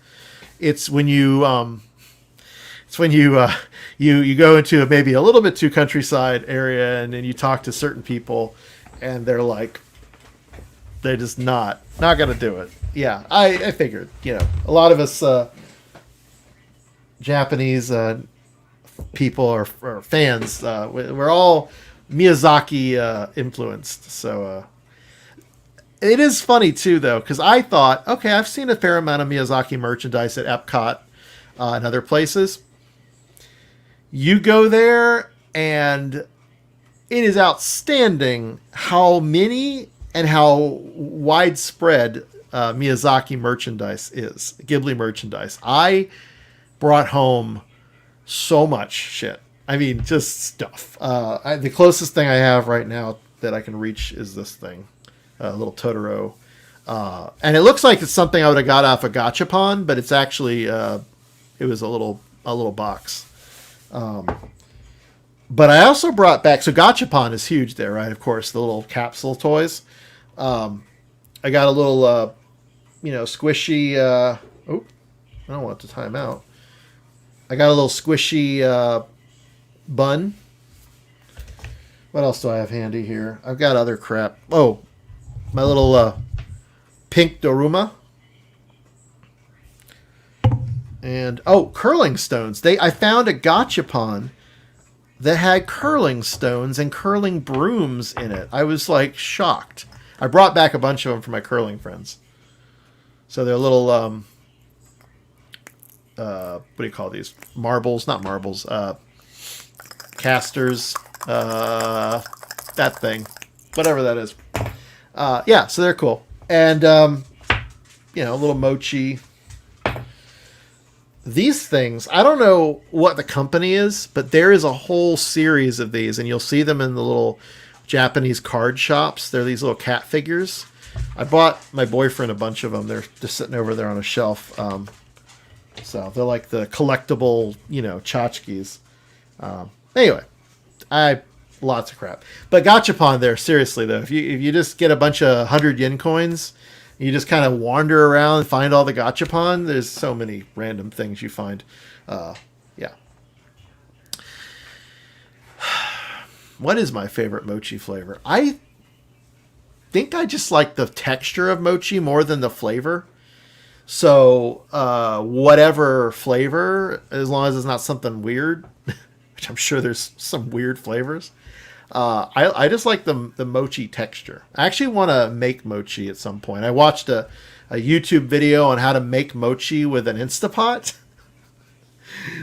It's when you you go into maybe a little bit too countryside area, and then you talk to certain people, and they're like, they're just not gonna do it. Yeah, I figured. You know, a lot of us Japanese. People or fans, we're all Miyazaki influenced. So it is funny too, though, because I thought, okay, I've seen a fair amount of Miyazaki merchandise at Epcot and other places. You go there, and it is outstanding how many and how widespread Miyazaki merchandise is. Ghibli merchandise. I brought home so much shit. I mean, just stuff. The closest thing I have right now that I can reach is this thing, a little Totoro, and it looks like it's something I would have got off a gachapon, but it's actually it was a little box. But I also brought back, so gachapon is huge there, right? Of course, the little capsule toys. I got a little, squishy. I don't want it to time out. I got a little squishy bun. What else do I have handy here? I've got other crap. Oh, my little pink Doruma. And, curling stones. I found a gachapon that had curling stones and curling brooms in it. I was, like, shocked. I brought back a bunch of them for my curling friends. So they're little... what do you call these? Marbles, not marbles. Casters. That thing. Whatever that is. Yeah, so they're cool. And, a little mochi. These things, I don't know what the company is, but there is a whole series of these, and you'll see them in the little Japanese card shops. They're these little cat figures. I bought my boyfriend a bunch of them. They're just sitting over there on a shelf. So they're like the collectible, tchotchkes. Anyway, lots of crap. But gachapon there, seriously though, if you just get a bunch of 100 yen coins, you just kind of wander around and find all the gachapon. There's so many random things you find. Yeah. What is my favorite mochi flavor? I think I just like the texture of mochi more than the flavor. So, whatever flavor, as long as it's not something weird, which I'm sure there's some weird flavors. I just like the mochi texture. I actually want to make mochi at some point. I watched a YouTube video on how to make mochi with an Instapot.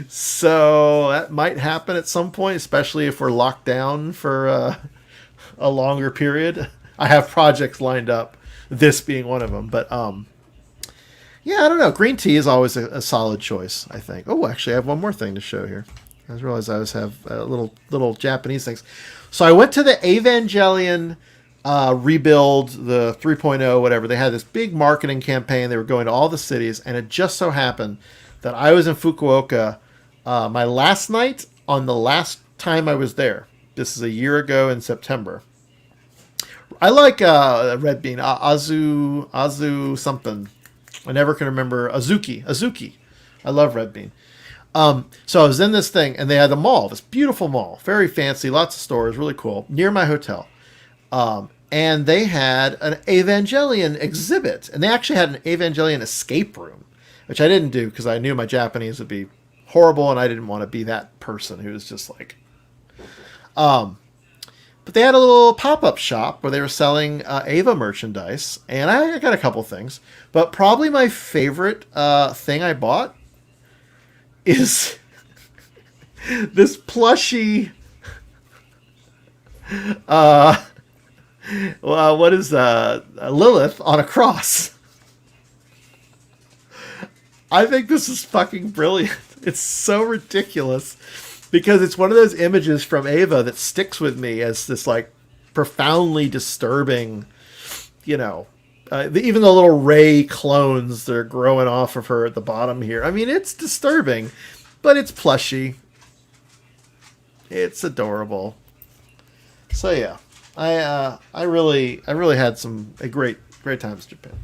So that might happen at some point, especially if we're locked down for a longer period. I have projects lined up, this being one of them. But yeah, I don't know. Green tea is always a solid choice, I think. Oh, actually, I have one more thing to show here. I realized I always have little Japanese things. So I went to the Evangelion rebuild, the 3.0, whatever. They had this big marketing campaign. They were going to all the cities, and it just so happened that I was in Fukuoka my last night on the last time I was there. This is a year ago in September. I like Red Bean, Azu something. I never can remember. Azuki. I love Red Bean. So I was in this thing, and they had the mall, this beautiful mall, very fancy, lots of stores, really cool, near my hotel. And they had an Evangelion exhibit, and they actually had an Evangelion escape room, which I didn't do because I knew my Japanese would be horrible, and I didn't want to be that person who was just like... But they had a little pop-up shop where they were selling Eva merchandise, and I got a couple things. But probably my favorite thing I bought is this plushie... what is Lilith on a cross? I think this is fucking brilliant. It's so ridiculous because it's one of those images from Eva that sticks with me as this like profoundly disturbing, you know, even the little Ray clones that are growing off of her at the bottom here. I mean, it's disturbing, but it's plushy. It's adorable. So yeah, I really had some great times in Japan.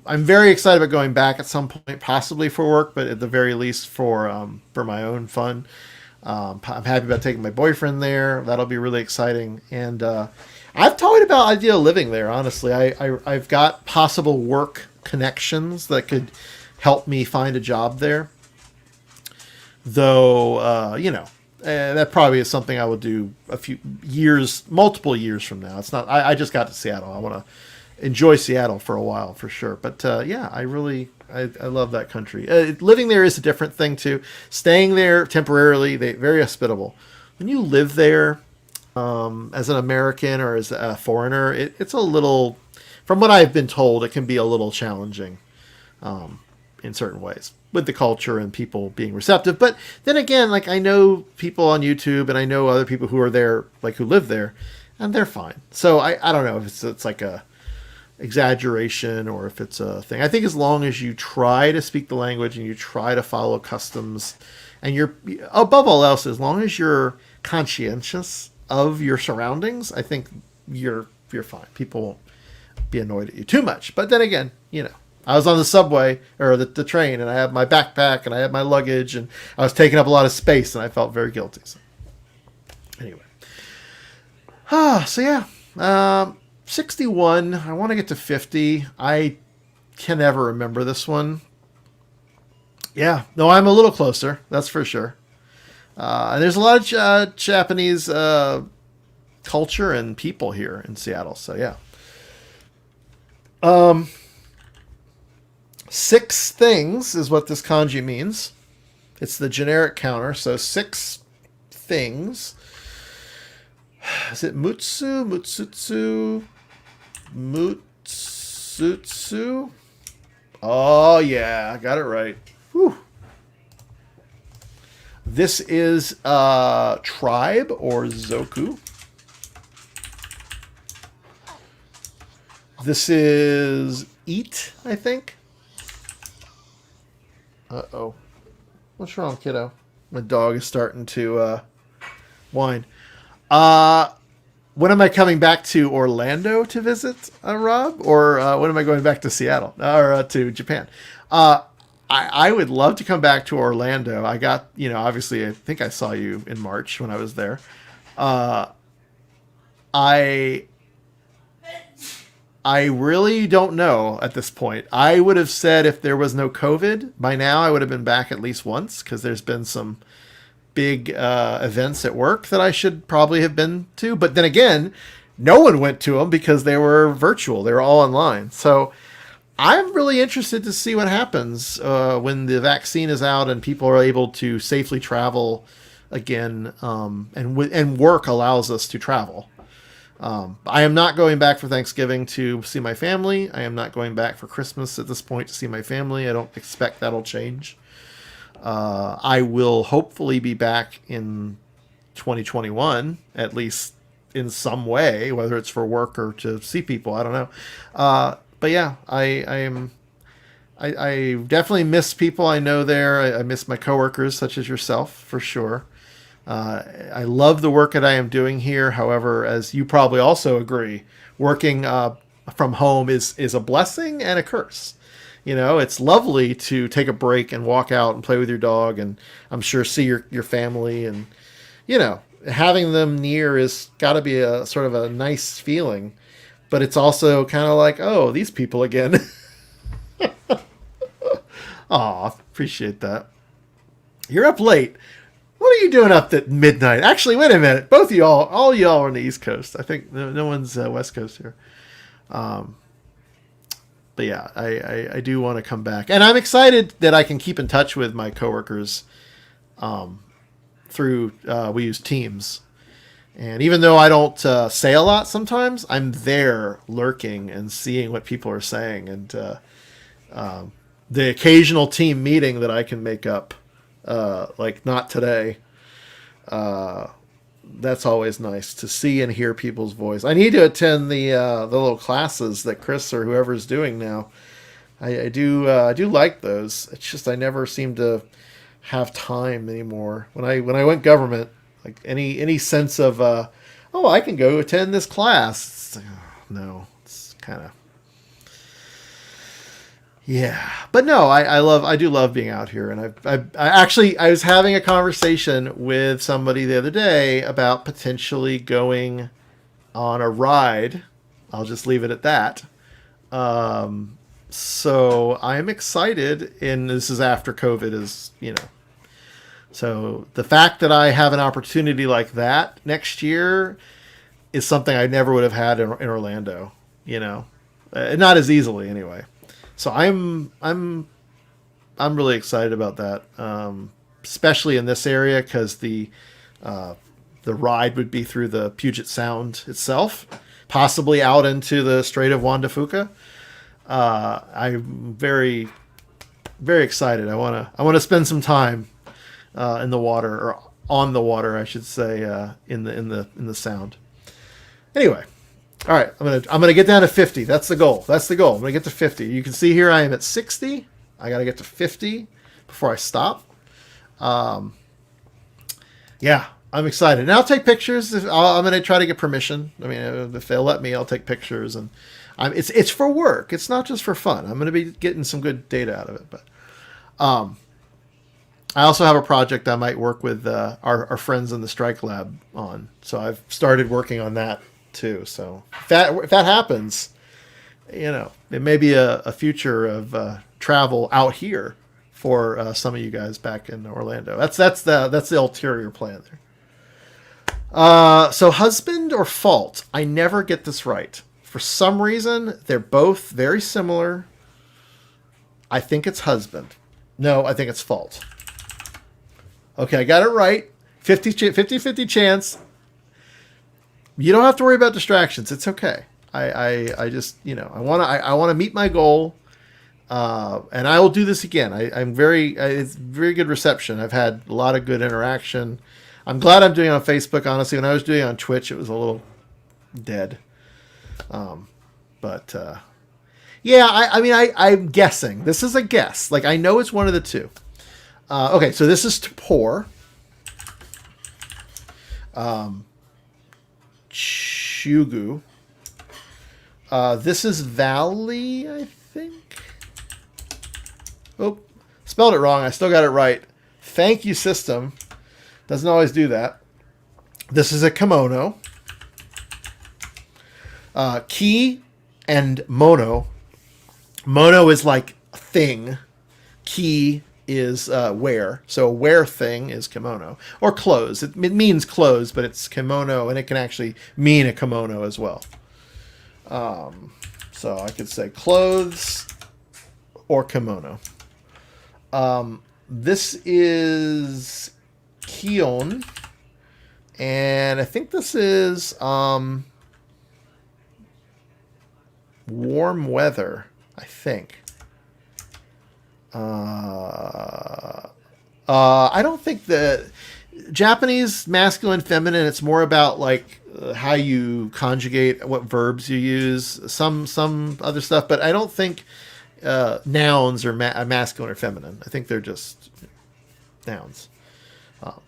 I'm very excited about going back at some point, possibly for work, but at the very least for my own fun. I'm happy about taking my boyfriend there. That'll be really exciting. And I've toyed about the idea of living there, honestly. I've got possible work connections that could help me find a job there. Though, that probably is something I will do multiple years from now. It's not, I just got to Seattle. I want to enjoy Seattle for a while for sure. But yeah, I love that country. Living there is a different thing too. Staying there temporarily, they very hospitable. When you live there as an American or as a foreigner, it's a little, from what I've been told, it can be a little challenging in certain ways with the culture and people being receptive. But then again, like I know people on YouTube and I know other people who are there, like who live there, and they're fine. So I don't know if it's like a exaggeration or if it's a thing. I think as long as you try to speak the language and you try to follow customs and you're above all else, as long as you're conscientious of your surroundings, I think you're fine. People won't be annoyed at you too much. But then again, I was on the subway or the train and I had my backpack and I had my luggage and I was taking up a lot of space and I felt very guilty. So anyway. So yeah. 61. I want to get to 50. I can never remember this one. Yeah. No, I'm a little closer. That's for sure. And there's a lot of Japanese culture and people here in Seattle. So yeah. 6 things is what this kanji means. It's the generic counter. So 6 things. Is it mutsu? Mutsutsu? Mutsutsu? Oh, yeah. I got it right. Whew. This is tribe or zoku. This is eat, I think. Uh-oh. What's wrong, kiddo? My dog is starting to whine. When am I coming back to Orlando to visit, Rob? Or when am I going back to Seattle? Or to Japan? I would love to come back to Orlando. I got, obviously, I think I saw you in March when I was there. I really don't know at this point. I would have said if there was no COVID, by now I would have been back at least once because there's been some big events at work that I should probably have been to. But then again, no one went to them because they were virtual. They were all online. So I'm really interested to see what happens when the vaccine is out and people are able to safely travel again, and work allows us to travel. I am not going back for Thanksgiving to see my family. I am not going back for Christmas at this point to see my family. I don't expect that'll change. I will hopefully be back in 2021, at least in some way, whether it's for work or to see people. I don't know. But yeah, I definitely miss people I know there. I miss my coworkers, such as yourself, for sure. I love the work that I am doing here. However, as you probably also agree, working from home is a blessing and a curse. You know, it's lovely to take a break and walk out and play with your dog, and I'm sure see your family, and you know, having them near is got to be a sort of a nice feeling. But it's also kind of like, oh, these people again. Aw, appreciate that. You're up late. What are you doing up at midnight? Actually, wait a minute. Both of y'all, all y'all are on the East Coast. I think no one's West Coast here. But yeah, I do want to come back. And I'm excited that I can keep in touch with my coworkers through, we use Teams. And even though I don't say a lot sometimes, I'm there lurking and seeing what people are saying. And the occasional team meeting that I can make up, like not today, that's always nice to see and hear people's voice. I need to attend the little classes that Chris or whoever's doing now. I do like those. It's just I never seem to have time anymore. When I went government, like any sense of oh, I can go attend this class. It's like, oh, no, it's kind of. Yeah, but no, I do love being out here, and I was having a conversation with somebody the other day about potentially going on a ride. I'll just leave it at that. So I'm excited, and this is after COVID is, you know. So the fact that I have an opportunity like that next year is something I never would have had in Orlando, you know, not as easily anyway. So I'm really excited about that, especially in this area because the ride would be through the Puget Sound itself, possibly out into the Strait of Juan de Fuca. I'm very, very excited. I wanna spend some time in the water, or on the water, I should say, in the Sound. Anyway. All right, I'm gonna get down to 50. That's the goal. I'm gonna get to 50. You can see here I am at 60. I gotta get to 50 before I stop. Yeah, I'm excited. And I'll take pictures. I'm gonna try to get permission. I mean, if they'll let me, I'll take pictures. And it's for work. It's not just for fun. I'm gonna be getting some good data out of it. But I also have a project I might work with our friends in the Strike Lab on. So I've started working on that too. So if that happens, you know, it may be a future of travel out here for some of you guys back in Orlando. That's the ulterior plan there. So husband or fault? I never get this right. For some reason, they're both very similar. I think it's husband. No, I think it's fault. Okay, I got it right. 50-50 chance. You don't have to worry about distractions. It's okay. I just, you know, I want to meet my goal, and I will do this again. It's very good reception. I've had a lot of good interaction. I'm glad I'm doing it on Facebook. Honestly, when I was doing it on Twitch, it was a little dead. But yeah, I'm guessing. This is a guess. Like I know it's one of the two. Okay, so this is to pour. Chugu. This is Valley, I think. Oh, spelled it wrong. I still got it right. Thank you, system. Doesn't always do that. This is a kimono. Ki and mono. Mono is like thing. Ki is wear. So a wear thing is kimono. Or clothes. It means clothes, but it's kimono, and it can actually mean a kimono as well. So I could say clothes or kimono. This is Kion, and I think this is warm weather, I think. I don't think the Japanese masculine, feminine. It's more about like how you conjugate, what verbs you use, some other stuff. But I don't think nouns are masculine or feminine. I think they're just nouns.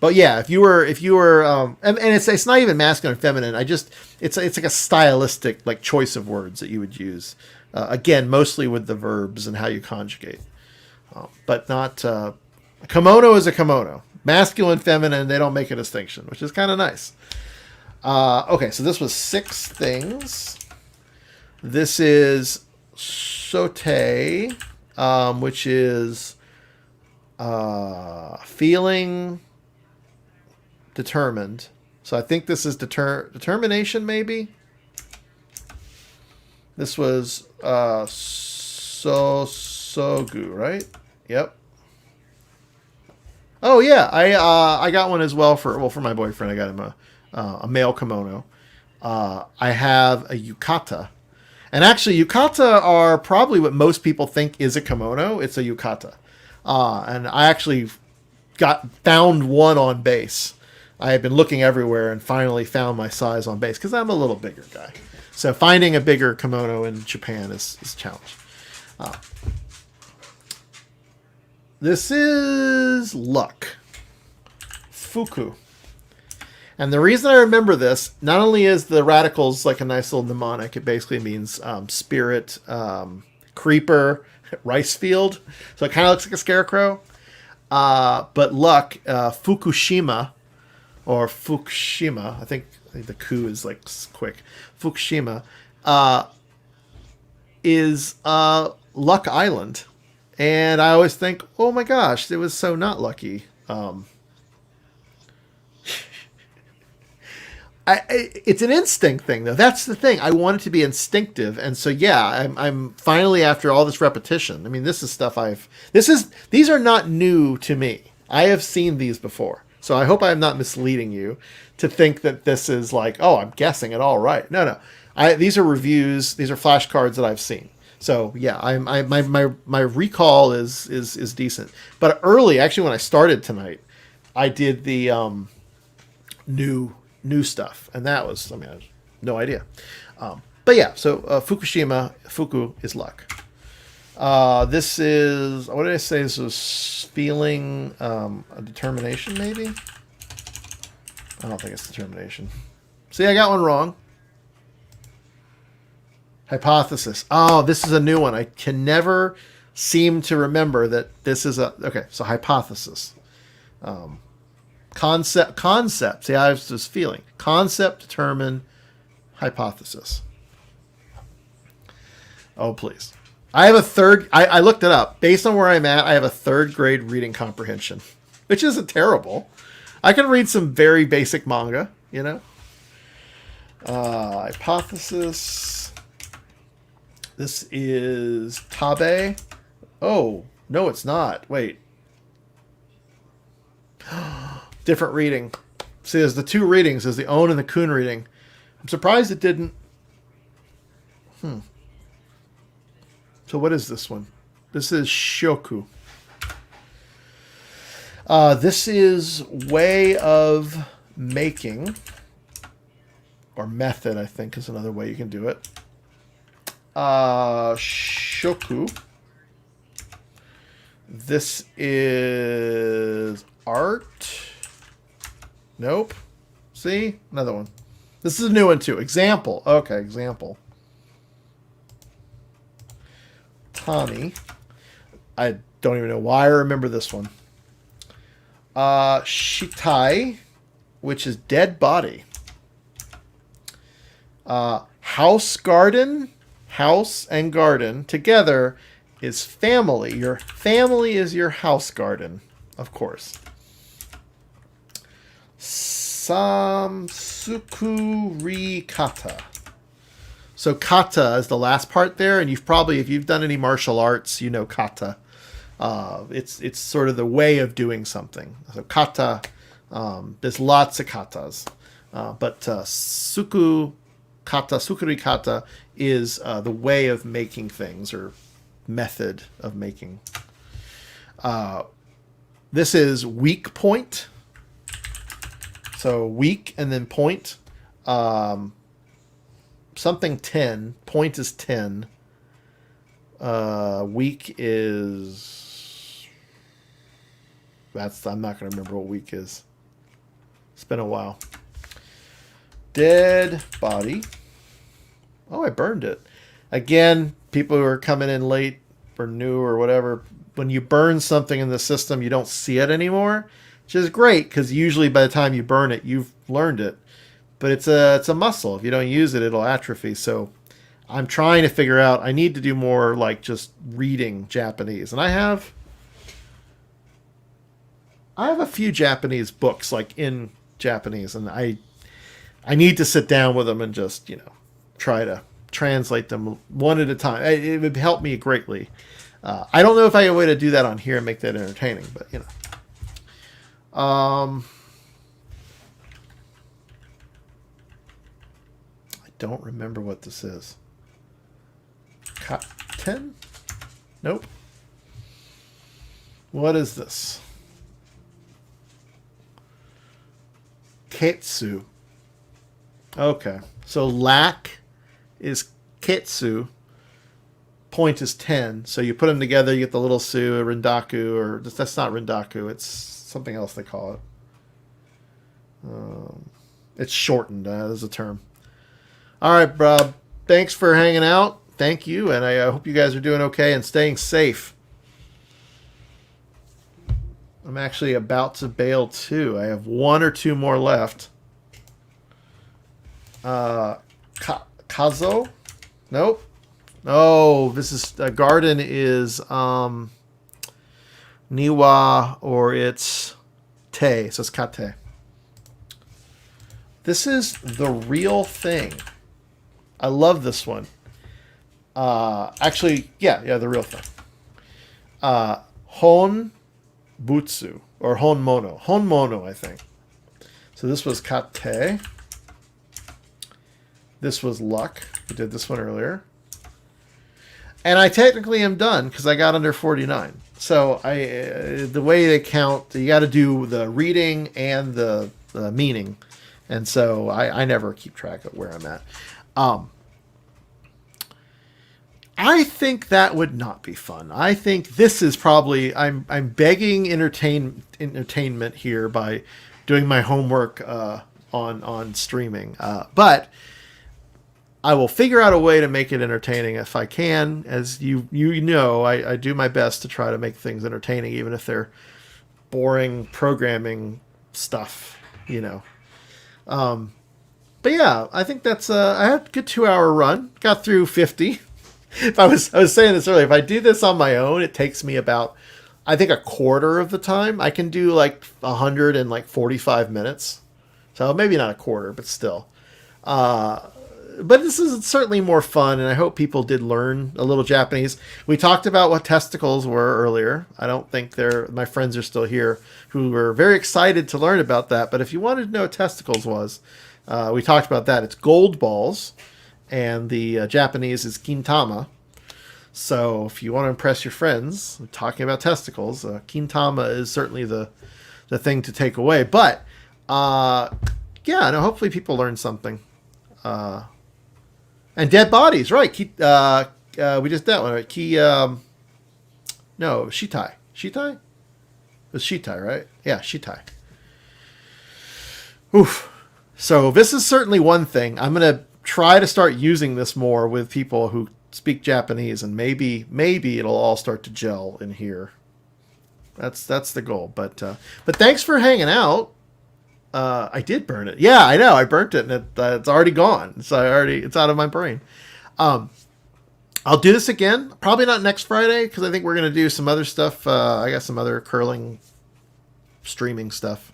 But yeah, if you were, and it's not even masculine or feminine. It's like a stylistic like choice of words that you would use. Again, mostly with the verbs and how you conjugate, but not kimono is a kimono. Masculine, feminine, they don't make a distinction, which is kind of nice. Okay, so this was 6 things. This is sote, which is feeling determined. So I think this is determination, maybe. This was sogu, right? Yep. Oh yeah, I got one as well for my boyfriend. I got him a male kimono. I have a yukata, and actually yukata are probably what most people think is a kimono. It's a yukata, and I actually found one on base. I had been looking everywhere and finally found my size on base because I'm a little bigger guy. So finding a bigger kimono in Japan is a challenge. This is luck. Fuku. And the reason I remember this, not only is the radicals like a nice little mnemonic, it basically means spirit, creeper, rice field. So it kind of looks like a scarecrow. But luck, Fukushima, or Fukushima, I think the ku is like quick. Fukushima is Luck Island. And I always think, oh my gosh, it was so not lucky. It's an instinct thing, though. That's the thing. I want it to be instinctive, and so yeah, I'm finally, after all this repetition. I mean, this is stuff these are not new to me. I have seen these before, so I hope I'm not misleading you to think that this is like, oh, I'm guessing it all right. No. These are reviews. These are flashcards that I've seen. So yeah, my recall is decent. But early, actually, when I started tonight, I did the new stuff, and that was, I had no idea. But yeah, so Fukushima, Fuku is luck. This is, what did I say? This was feeling a determination, maybe. I don't think it's determination. See, I got one wrong. Hypothesis. Oh, this is a new one. I can never seem to remember that this is a... Okay, so hypothesis. Concept. See, I was just feeling. Concept, determine, hypothesis. Oh, please. I have a third... I looked it up. Based on where I'm at, I have a 3rd grade reading comprehension, which isn't terrible. I can read some very basic manga, you know? Hypothesis... This is Tabe. Oh, no, it's not. Wait. Different reading. See, there's the 2 readings. There's the Own and the Kun reading. I'm surprised it didn't... So what is this one? This is Shoku. This is way of making. Or method, I think, is another way you can do it. Shoku. This is art. Nope. See? Another one. This is a new one too. Example. Okay, example. Tani. I don't even know why I remember this one. Shitai, which is dead body. House garden. House and garden together is family. Your family is your house garden, of course. Samsukuri kata. So kata is the last part there, and if you've done any martial arts, you know kata. It's sort of the way of doing something. So kata, there's lots of katas, but sukuri kata is the way of making things, or method of making. This is weak point. So weak and then point. Something 10. Point is 10. Week is... I'm not going to remember what week is. It's been a while. Dead body. Oh, I burned it. Again, people who are coming in late or new or whatever, when you burn something in the system, you don't see it anymore, which is great because usually by the time you burn it, you've learned it. But it's a muscle. If you don't use it, it'll atrophy. So I'm trying to figure out, I need to do more like just reading Japanese. And I have a few Japanese books like in Japanese, and I need to sit down with them and just, try to translate them one at a time. It would help me greatly. I don't know if I have a way to do that on here and make that entertaining, but I don't remember what this is. 10? Nope. What is this? Ketsu. Okay. So lack is ketsu. Point is 10. So you put them together, you get the little su, a rindaku, or that's not rindaku. It's something else they call it. It's shortened as a term. All right, Rob. Thanks for hanging out. Thank you, and I hope you guys are doing okay and staying safe. I'm actually about to bail too. I have one or two more left. Kazo? Nope. Oh, this is garden is niwa, or it's te, so it's kate. This is the real thing. I love this one. Actually, yeah, the real thing. Hon butsu, or hon mono. Hon mono, I think. So this was kate. This was luck. We did this one earlier. And I technically am done because I got under 49. So the way they count, you got to do the reading and the meaning. And so I never keep track of where I'm at. I think that would not be fun. I think this is probably, I'm begging entertainment here by doing my homework on streaming. But I will figure out a way to make it entertaining if I can. As you know, I do my best to try to make things entertaining, even if they're boring programming stuff, But yeah, I think that's I had a good 2-hour run. Got through 50. If I was saying this earlier, if I do this on my own, it takes me about, I think, a quarter of the time. I can do like 145 minutes. So maybe not a quarter, but still. But this is certainly more fun, and I hope people did learn a little Japanese. We talked about what testicles were earlier. I don't think my friends are still here who were very excited to learn about that. But if you wanted to know what testicles was, we talked about that. It's gold balls, and the Japanese is kintama. So if you want to impress your friends talking about testicles, kintama is certainly the thing to take away. But hopefully people learned something. And dead bodies, right? We just that one, right? Shitai. Shitai? It was Shitai, right? Yeah, Shitai. Oof. So this is certainly one thing. I'm going to try to start using this more with people who speak Japanese, and maybe it'll all start to gel in here. That's the goal. But thanks for hanging out. I did burn it. Yeah, I know. I burnt it, and it's already gone. It's out of my brain. I'll do this again. Probably not next Friday, because I think we're going to do some other stuff. I got some other curling streaming stuff.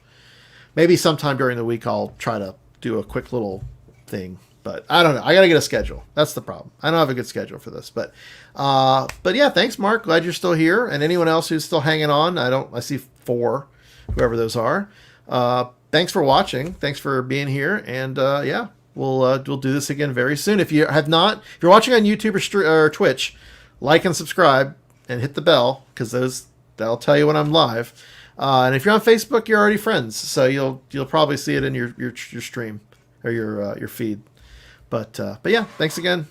Maybe sometime during the week I'll try to do a quick little thing. But I don't know. I got to get a schedule. That's the problem. I don't have a good schedule for this. But yeah, thanks, Mark. Glad you're still here. And anyone else who's still hanging on. I see 4, whoever those are. Thanks for watching. Thanks for being here. And we'll do this again very soon. If you're watching on YouTube or Twitch, like and subscribe and hit the bell, because that'll tell you when I'm live. And if you're on Facebook, you're already friends, so you'll probably see it in your stream or your feed. But yeah, thanks again.